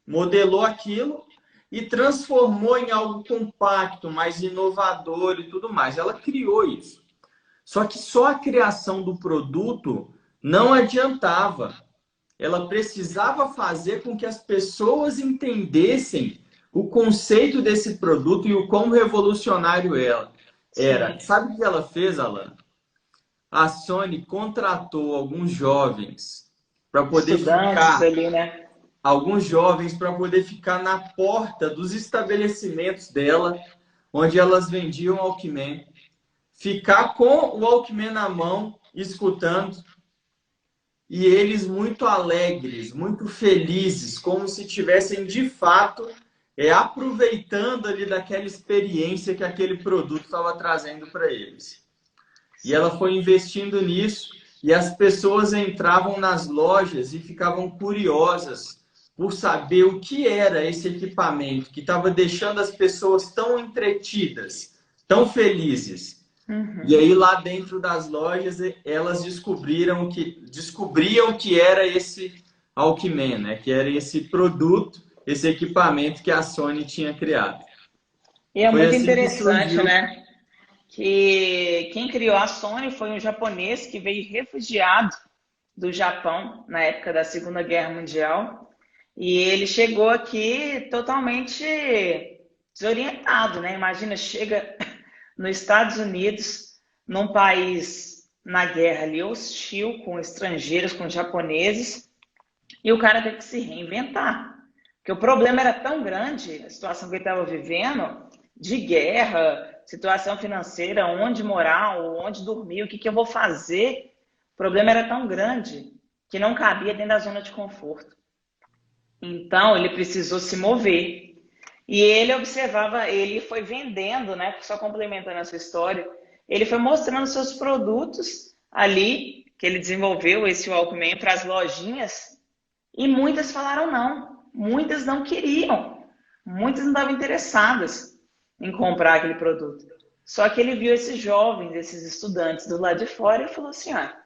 modelou aquilo e transformou em algo compacto, mais inovador e tudo mais. Ela criou isso. Só que só a criação do produto não adiantava. Ela precisava fazer com que as pessoas entendessem o conceito desse produto e o quão revolucionário ela era. Sim. Sabe o que ela fez, Alan? A Sony contratou Estudantes ali, né? alguns jovens para poder ficar na porta dos estabelecimentos dela, onde elas vendiam Walkman, ficar com o Walkman na mão, escutando, e eles muito alegres, muito felizes, como se tivessem de fato aproveitando ali daquela experiência que aquele produto estava trazendo para eles. E ela foi investindo nisso e as pessoas entravam nas lojas e ficavam curiosas por saber o que era esse equipamento que estava deixando as pessoas tão entretidas, tão felizes. E aí lá dentro das lojas elas descobriam que era esse Walkman, né? Que era esse produto, esse equipamento que a Sony tinha criado. E é Foi muito assim que interessante, surgiu. né? Que quem criou a Sony foi um japonês que veio refugiado do Japão na época da Segunda Guerra Mundial. E ele chegou aqui totalmente desorientado, né? Imagina, chega nos Estados Unidos, num país na guerra ali hostil, com estrangeiros, com japoneses, e o cara teve que se reinventar. Porque o problema era tão grande, a situação que ele estava vivendo, de guerra, situação financeira, onde morar, onde dormir, o que eu vou fazer. O problema era tão grande que não cabia dentro da zona de conforto. Então, ele precisou se mover. E ele observava, ele foi vendendo, né? Só complementando essa história, ele foi mostrando seus produtos ali, que ele desenvolveu, esse Walkman, para as lojinhas, e muitas falaram não. Muitas não queriam. Muitas não estavam interessadas em comprar aquele produto. Só que ele viu esses jovens, esses estudantes do lado de fora e falou assim, ah,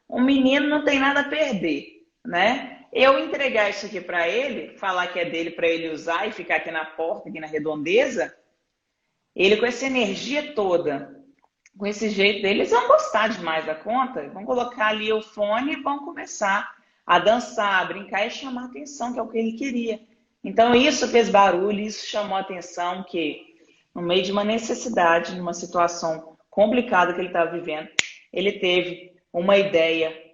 um menino não tem nada a perder, né? Eu entregar isso aqui para ele, falar que é dele para ele usar e ficar aqui na porta, aqui na redondeza, ele com essa energia toda, com esse jeito dele, eles vão gostar demais da conta, vão colocar ali o fone e vão começar a dançar, a brincar e chamar a atenção, que é o que ele queria. Então isso fez barulho, isso chamou a atenção, que no meio de uma necessidade, numa situação complicada que ele estava vivendo, ele teve uma ideia,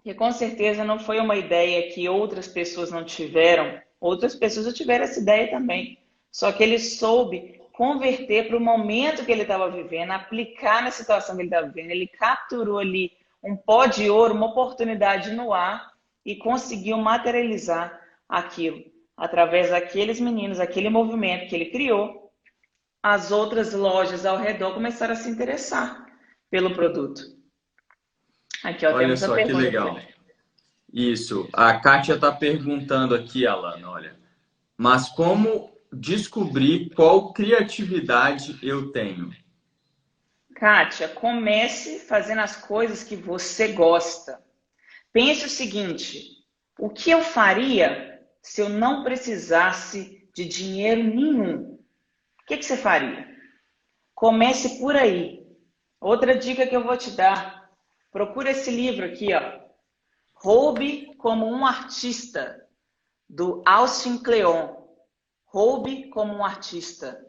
que com certeza não foi uma ideia que outras pessoas não tiveram, outras pessoas já tiveram essa ideia também, só que ele soube converter para o momento que ele estava vivendo, aplicar na situação que ele estava vivendo, ele capturou ali um pó de ouro, uma oportunidade no ar e conseguiu materializar aquilo. Através daqueles meninos, aquele movimento que ele criou, as outras lojas ao redor começaram a se interessar pelo produto. Aqui, ó, Olha temos a só que pergunta. legal. Isso. A Kátia está perguntando aqui, Alana, olha. Mas como descobrir qual criatividade eu tenho? Kátia, comece fazendo as coisas que você gosta. Pense o seguinte, o que eu faria se eu não precisasse de dinheiro nenhum? O que você faria? Comece por aí. Outra dica que eu vou te dar, procura esse livro aqui, ó. Roube como um artista, do Austin Kleon. Roube como um artista.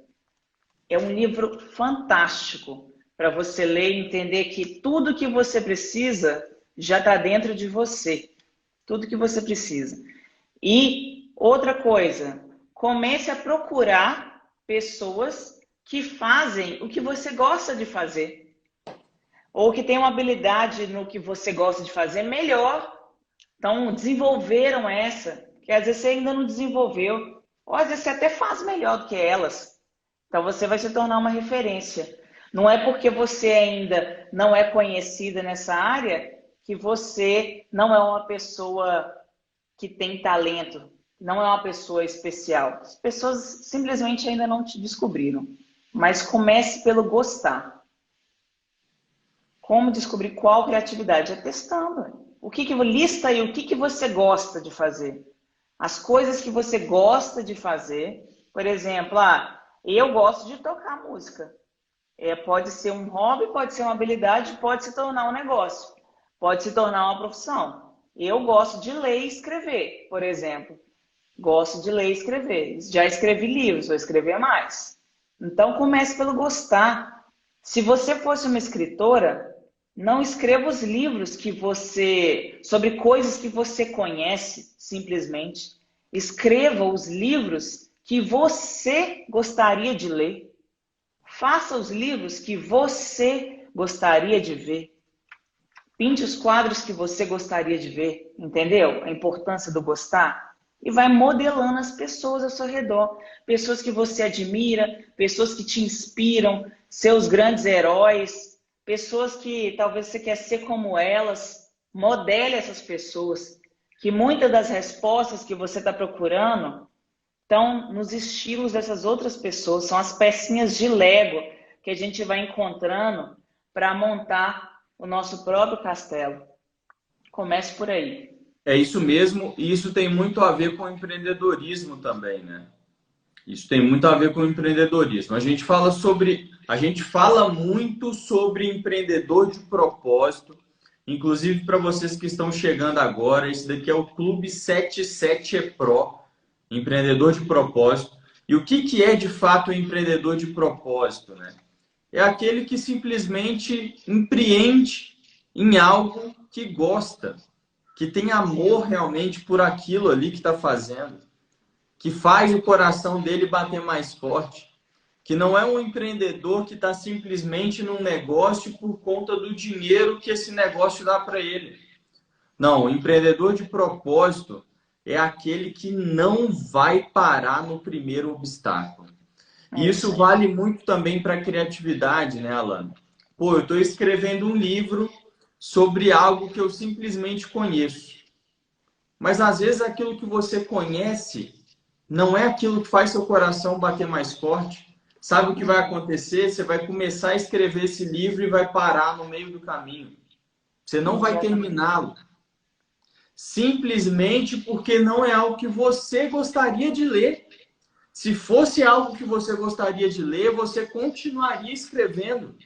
É um livro fantástico para você ler e entender que tudo que você precisa já está dentro de você. Tudo que você precisa. E outra coisa, comece a procurar pessoas que fazem o que você gosta de fazer. Ou que tem uma habilidade no que você gosta de fazer melhor. Então, desenvolveram essa, que às vezes você ainda não desenvolveu. Ou às vezes você até faz melhor do que elas. Então, você vai se tornar uma referência. Não é porque você ainda não é conhecida nessa área que você não é uma pessoa que tem talento, não é uma pessoa especial. As pessoas simplesmente ainda não te descobriram. Mas comece pelo gostar. Como descobrir qual criatividade? É testando. Lista aí o que você gosta de fazer. As coisas que você gosta de fazer. Por exemplo, eu gosto de tocar música. Pode ser um hobby, pode ser uma habilidade, pode se tornar um negócio. Pode se tornar uma profissão. Eu gosto de ler e escrever, por exemplo. Gosto de ler e escrever. Já escrevi livros, vou escrever mais. Então comece pelo gostar. Se você fosse uma escritora, não escreva os livros sobre coisas que você conhece, simplesmente. Escreva os livros que você gostaria de ler. Faça os livros que você gostaria de ver. Pinte os quadros que você gostaria de ver. Entendeu? A importância do gostar. e vai modelando as pessoas ao seu redor. Pessoas que você admira, pessoas que te inspiram, seus grandes heróis, pessoas que talvez você quer ser como elas. Modele essas pessoas, que muitas das respostas que você está procurando estão nos estilos dessas outras pessoas, são as pecinhas de Lego que a gente vai encontrando para montar o nosso próprio castelo. Comece por aí. É isso mesmo, e isso tem muito a ver com o empreendedorismo também, né? Isso tem muito a ver com o empreendedorismo. A gente fala muito sobre empreendedor de propósito. Inclusive, para vocês que estão chegando agora, esse daqui é o Clube 77 Pro, empreendedor de propósito. E o que é de fato o empreendedor de propósito, né? É aquele que simplesmente empreende em algo que gosta, que tem amor realmente por aquilo ali que está fazendo, que faz o coração dele bater mais forte, que não é um empreendedor que está simplesmente num negócio por conta do dinheiro que esse negócio dá para ele. Não, o empreendedor de propósito é aquele que não vai parar no primeiro obstáculo. E isso vale muito também para a criatividade, né, Alana? Pô, eu estou escrevendo um livro sobre algo que eu simplesmente conheço. Mas às vezes aquilo que você conhece não é aquilo que faz seu coração bater mais forte. Sabe o que vai acontecer? Você vai começar a escrever esse livro e vai parar no meio do caminho. Você não vai terminá-lo. Simplesmente porque não é algo que você gostaria de ler. Se fosse algo que você gostaria de ler, você continuaria escrevendo.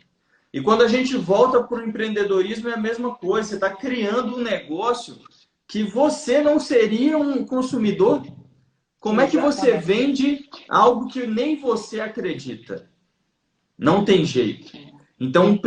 E quando a gente volta para o empreendedorismo, é a mesma coisa. Você está criando um negócio que você não seria um consumidor. Como é que você vende algo que nem você acredita? Não tem jeito. Então, o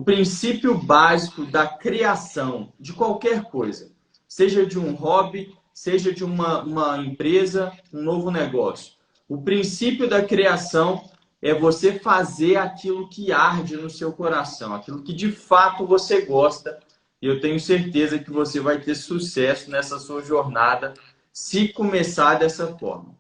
princípio básico da criação de qualquer coisa, seja de um hobby, seja de uma empresa, um novo negócio. O princípio da criação é você fazer aquilo que arde no seu coração, aquilo que de fato você gosta. E eu tenho certeza que você vai ter sucesso nessa sua jornada se começar dessa forma.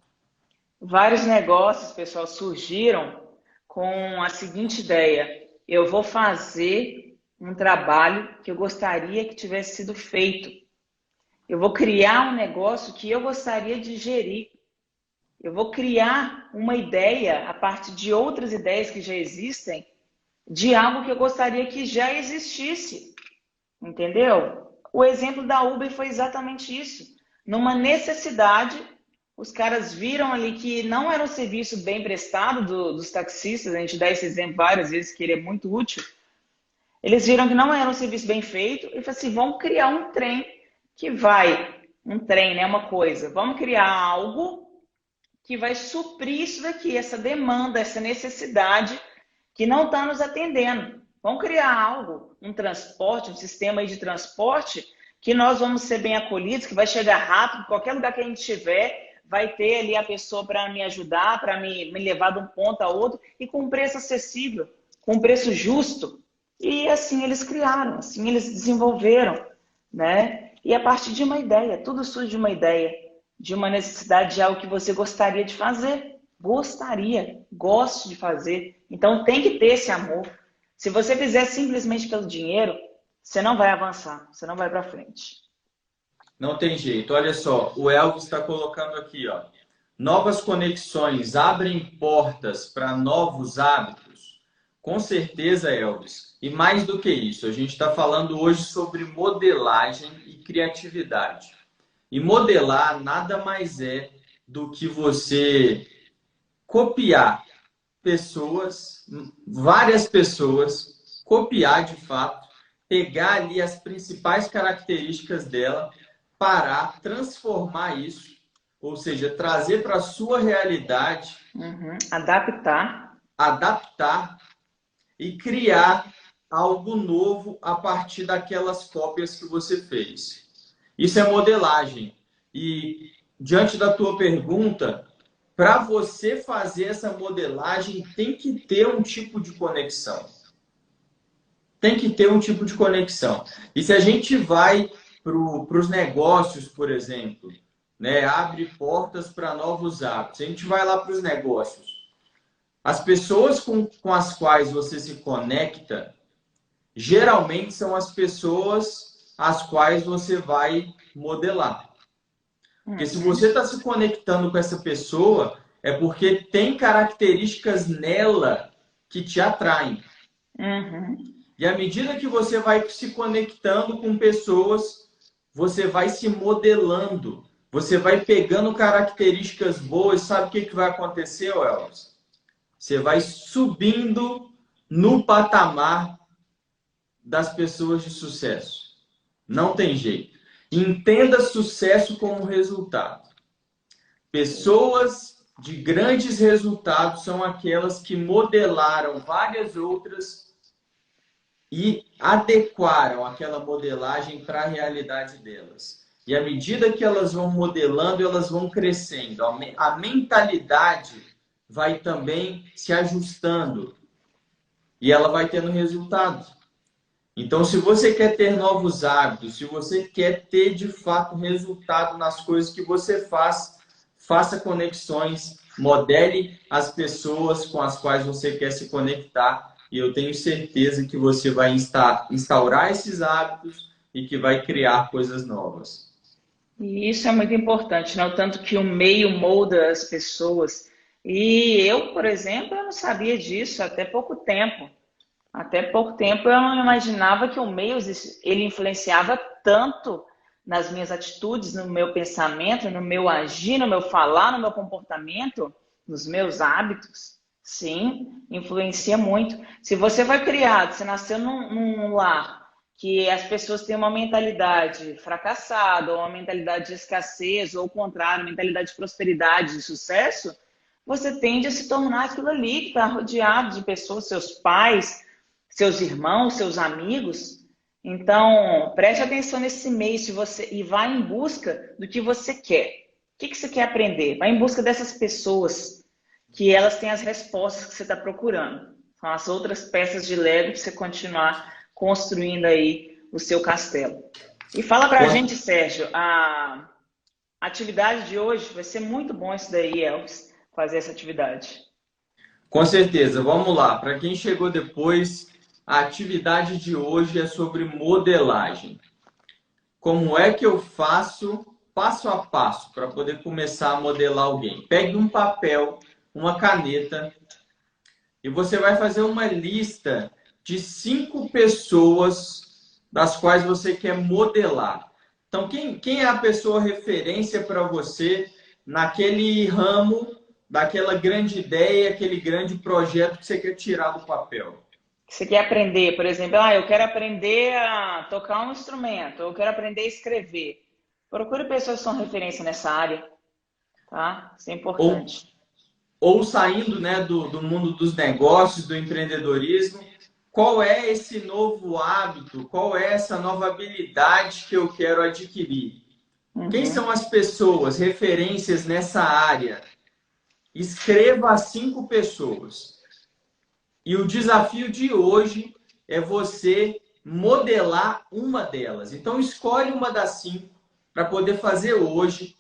Vários negócios, pessoal, surgiram com a seguinte ideia: eu vou fazer um trabalho que eu gostaria que tivesse sido feito. Eu vou criar um negócio que eu gostaria de gerir. Eu vou criar uma ideia a partir de outras ideias que já existem, de algo que eu gostaria que já existisse. Entendeu? O exemplo da Uber foi exatamente isso. Numa necessidade, os caras viram ali que não era um serviço bem prestado dos taxistas, a gente dá esse exemplo várias vezes, que ele é muito útil. Eles viram que não era um serviço bem feito e falaram assim, vamos criar um trem que vai, um trem, né, uma coisa, vamos criar algo que vai suprir isso daqui, essa demanda, essa necessidade que não está nos atendendo. Vamos criar algo, um transporte, um sistema aí de transporte que nós vamos ser bem acolhidos, que vai chegar rápido, qualquer lugar que a gente estiver, vai ter ali a pessoa para me ajudar, para me levar de um ponto a outro e com um preço acessível, com um preço justo. E assim eles criaram, assim eles desenvolveram, né? E a partir de uma ideia, tudo surge de uma ideia, de uma necessidade de algo que você gostaria de fazer. Gostaria, gosto de fazer. Então tem que ter esse amor. Se você fizer simplesmente pelo dinheiro, você não vai avançar, você não vai para frente. Não tem jeito. Olha só, o Elvis está colocando aqui, ó. Novas conexões abrem portas para novos hábitos. Com certeza, Elvis. E mais do que isso, a gente está falando hoje sobre modelagem e criatividade. E modelar nada mais é do que você copiar pessoas, várias pessoas, copiar de fato, pegar ali as principais características dela, parar, transformar isso, ou seja, trazer para a sua realidade, adaptar e criar algo novo a partir daquelas cópias que você fez. Isso é modelagem. E diante da tua pergunta, para você fazer essa modelagem, tem que ter um tipo de conexão. Tem que ter um tipo de conexão. E se a gente vai para os negócios, por exemplo, né? Abre portas para novos hábitos. A gente vai lá para os negócios. As pessoas com as quais você se conecta, geralmente são as pessoas às quais você vai modelar. Porque se você está se conectando com essa pessoa, é porque tem características nela que te atraem. E à medida que você vai se conectando com pessoas, você vai se modelando. Você vai pegando características boas. Sabe o que vai acontecer, Elvis? Você vai subindo no patamar das pessoas de sucesso. Não tem jeito. Entenda sucesso como resultado. Pessoas de grandes resultados são aquelas que modelaram várias outras e adequaram aquela modelagem para a realidade delas. E à medida que elas vão modelando, elas vão crescendo. A mentalidade vai também se ajustando e ela vai tendo resultado. Então, se você quer ter novos hábitos, se você quer ter de fato resultado nas coisas que você faz, faça conexões, modele as pessoas com as quais você quer se conectar. E eu tenho certeza que você vai instaurar esses hábitos e que vai criar coisas novas. E isso é muito importante, não? Tanto que o meio molda as pessoas. E eu, por exemplo, eu não sabia disso até pouco tempo. Até pouco tempo eu não imaginava que o meio ele influenciava tanto nas minhas atitudes, no meu pensamento, no meu agir, no meu falar, no meu comportamento, nos meus hábitos. Sim, influencia muito. Se você foi criado, você nasceu num lar que as pessoas têm uma mentalidade fracassada, ou uma mentalidade de escassez, ou o contrário, mentalidade de prosperidade, de sucesso, você tende a se tornar aquilo ali, que está rodeado de pessoas, seus pais, seus irmãos, seus amigos. Então, preste atenção nesse meio se você, e vá em busca do que você quer. O que você quer aprender? Vá em busca dessas pessoas que elas têm as respostas que você está procurando. São as outras peças de Lego para você continuar construindo aí o seu castelo. E fala para a gente, Sérgio, a atividade de hoje vai ser muito bom isso daí, Elvis, fazer essa atividade. Com certeza, vamos lá. Para quem chegou depois, a atividade de hoje é sobre modelagem. Como é que eu faço passo a passo para poder começar a modelar alguém? Pegue um papel, uma caneta e você vai fazer uma lista de 5 pessoas das quais você quer modelar. Então, quem é a pessoa referência para você naquele ramo, daquela grande ideia, aquele grande projeto que você quer tirar do papel? Você quer aprender, por exemplo, eu quero aprender a tocar um instrumento, eu quero aprender a escrever. Procure pessoas que são referência nessa área, tá? Isso é importante. Ou saindo, né, do mundo dos negócios, do empreendedorismo, qual é esse novo hábito, qual é essa nova habilidade que eu quero adquirir? Quem são as pessoas, referências nessa área? Escreva as 5 pessoas. E o desafio de hoje é você modelar uma delas. Então, escolhe uma das 5 para poder fazer hoje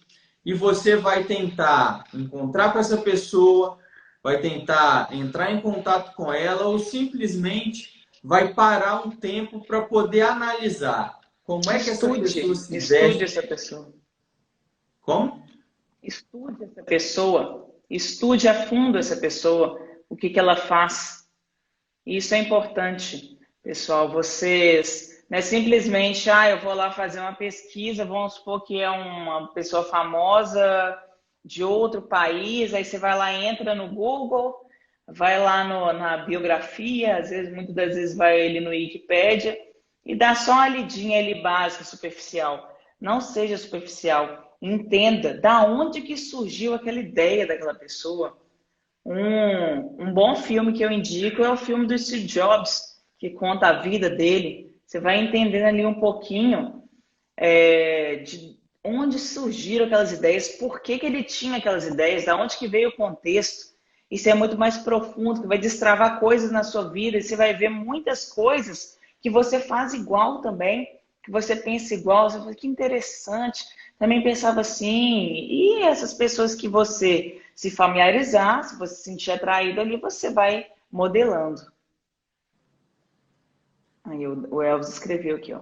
e você vai tentar encontrar com essa pessoa, vai tentar entrar em contato com ela ou simplesmente vai parar um tempo para poder analisar como é que essa pessoa se veste. Estude essa pessoa. Como? Estude essa pessoa. Estude a fundo essa pessoa. O que ela faz. Isso é importante, pessoal. Vocês, não é simplesmente, eu vou lá fazer uma pesquisa, vamos supor que é uma pessoa famosa de outro país, aí você vai lá, entra no Google, vai lá na biografia, às vezes, muitas das vezes vai ele no Wikipedia e dá só uma lidinha ali básica, superficial. Não seja superficial. Entenda da onde que surgiu aquela ideia daquela pessoa. Um bom filme que eu indico é o filme do Steve Jobs, que conta a vida dele. Você vai entendendo ali um pouquinho de onde surgiram aquelas ideias, por que ele tinha aquelas ideias, da onde que veio o contexto. Isso é muito mais profundo, que vai destravar coisas na sua vida e você vai ver muitas coisas que você faz igual também. que você pensa igual. Você fala, que interessante. Também pensava assim. E essas pessoas que você se familiarizar, se você se sentir atraído ali, você vai modelando. Aí o Elvis escreveu aqui, ó.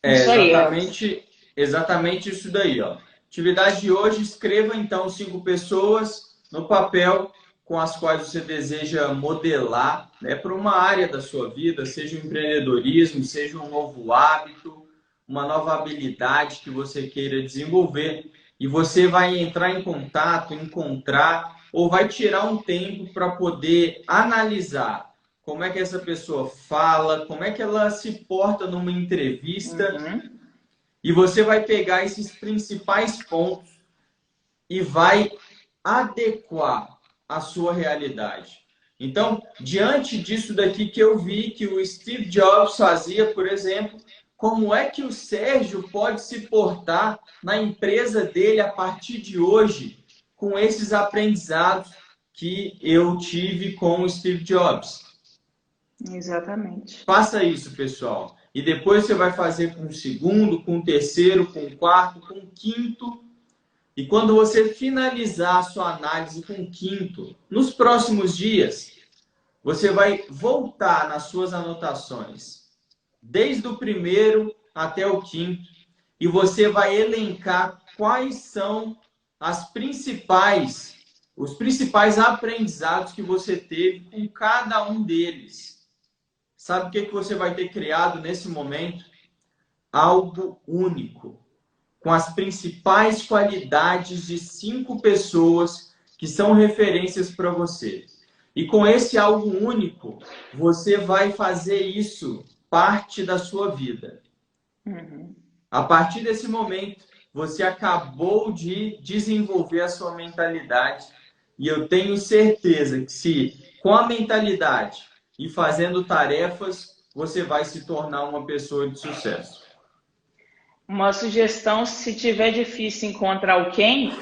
É Isso aí, Elvis. exatamente isso daí, ó. Atividade de hoje, escreva então 5 pessoas no papel com as quais você deseja modelar, né, para uma área da sua vida, seja o empreendedorismo, seja um novo hábito, uma nova habilidade que você queira desenvolver. E você vai entrar em contato, encontrar, ou vai tirar um tempo para poder analisar como é que essa pessoa fala, como é que ela se porta numa entrevista, Uhum. e você vai pegar esses principais pontos e vai adequar a sua realidade. Então, diante disso daqui que eu vi que o Steve Jobs fazia, por exemplo, como é que o Sérgio pode se portar na empresa dele a partir de hoje com esses aprendizados que eu tive com o Steve Jobs? Exatamente. Faça isso, pessoal. E depois você vai fazer com o segundo, com o terceiro, com o quarto, com o quinto. E quando você finalizar a sua análise com o quinto, nos próximos dias, você vai voltar nas suas anotações, desde o primeiro até o quinto, e você vai elencar quais são os principais aprendizados que você teve com cada um deles. Sabe o que você vai ter criado nesse momento? Algo único, com as principais qualidades de 5 pessoas que são referências para você. E com esse algo único, você vai fazer isso parte da sua vida. Uhum. A partir desse momento, você acabou de desenvolver a sua mentalidade. E eu tenho certeza que se com a mentalidade e fazendo tarefas, você vai se tornar uma pessoa de sucesso. Uma sugestão, se tiver difícil encontrar o quem,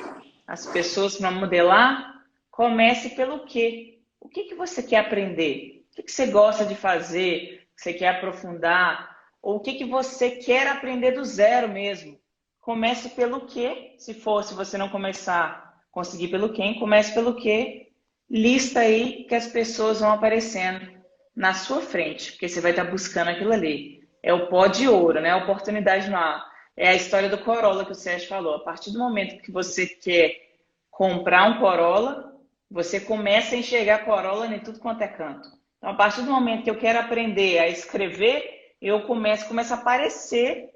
as pessoas para modelar, comece pelo quê. O que que você quer aprender? O que que você gosta de fazer? O que você quer aprofundar? Ou o que que você quer aprender do zero mesmo? Comece pelo quê. Se você não começar, conseguir pelo quem, comece pelo quê. Lista aí que as pessoas vão aparecendo na sua frente, porque você vai estar buscando aquilo ali. É o pó de ouro, né? A oportunidade no ar. É a história do Corolla que o Sérgio falou. A partir do momento que você quer comprar um Corolla, você começa a enxergar Corolla em tudo quanto é canto. Então, a partir do momento que eu quero aprender a escrever, eu começo a aparecer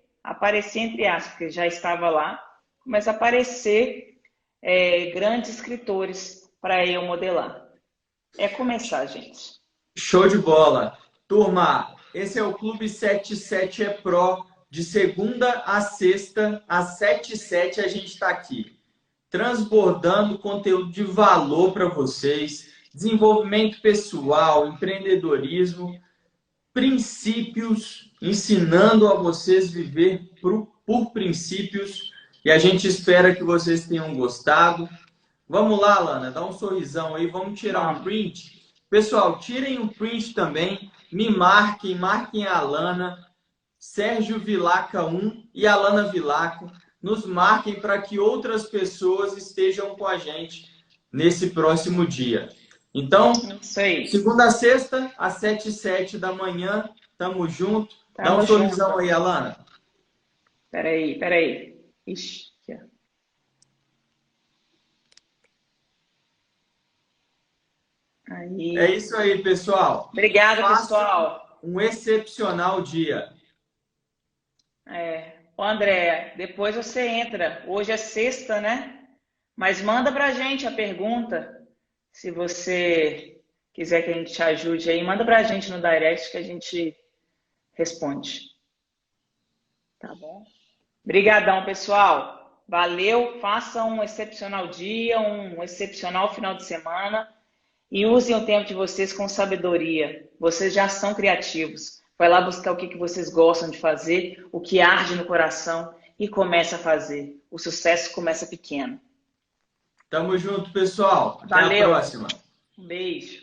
entre aspas, porque já estava lá, começa a aparecer grandes escritores para eu modelar. É começar, gente. Show de bola. Turma, esse é o Clube 77 é Pro. De segunda a sexta, às 7h07, a gente está aqui, transbordando conteúdo de valor para vocês, desenvolvimento pessoal, empreendedorismo, princípios, ensinando a vocês viver por princípios. E a gente espera que vocês tenham gostado. Vamos lá, Lana, dá um sorrisão aí, vamos tirar um print. Pessoal, tirem um print também, me marquem a Lana, Sérgio Vilaca 1 e a Lana Vilaca, nos marquem para que outras pessoas estejam com a gente nesse próximo dia. Então, segunda a sexta, às 7h07 da manhã, tamo junto. Dá um sorrisão aí, Alana. Peraí. Ixi, aqui, ó. Aí. É isso aí, pessoal. Obrigada, pessoal. Um excepcional dia. Ô, André, depois você entra. Hoje é sexta, né? Mas manda pra gente a pergunta. Se você quiser que a gente te ajude aí, manda pra gente no direct que a gente responde. Tá bom? Obrigadão, pessoal. Valeu. Façam um excepcional dia, um excepcional final de semana. E usem o tempo de vocês com sabedoria. Vocês já são criativos. Vai lá buscar o que vocês gostam de fazer, o que arde no coração e começa a fazer. O sucesso começa pequeno. Tamo junto, pessoal. Até Valeu. a próxima. Um beijo.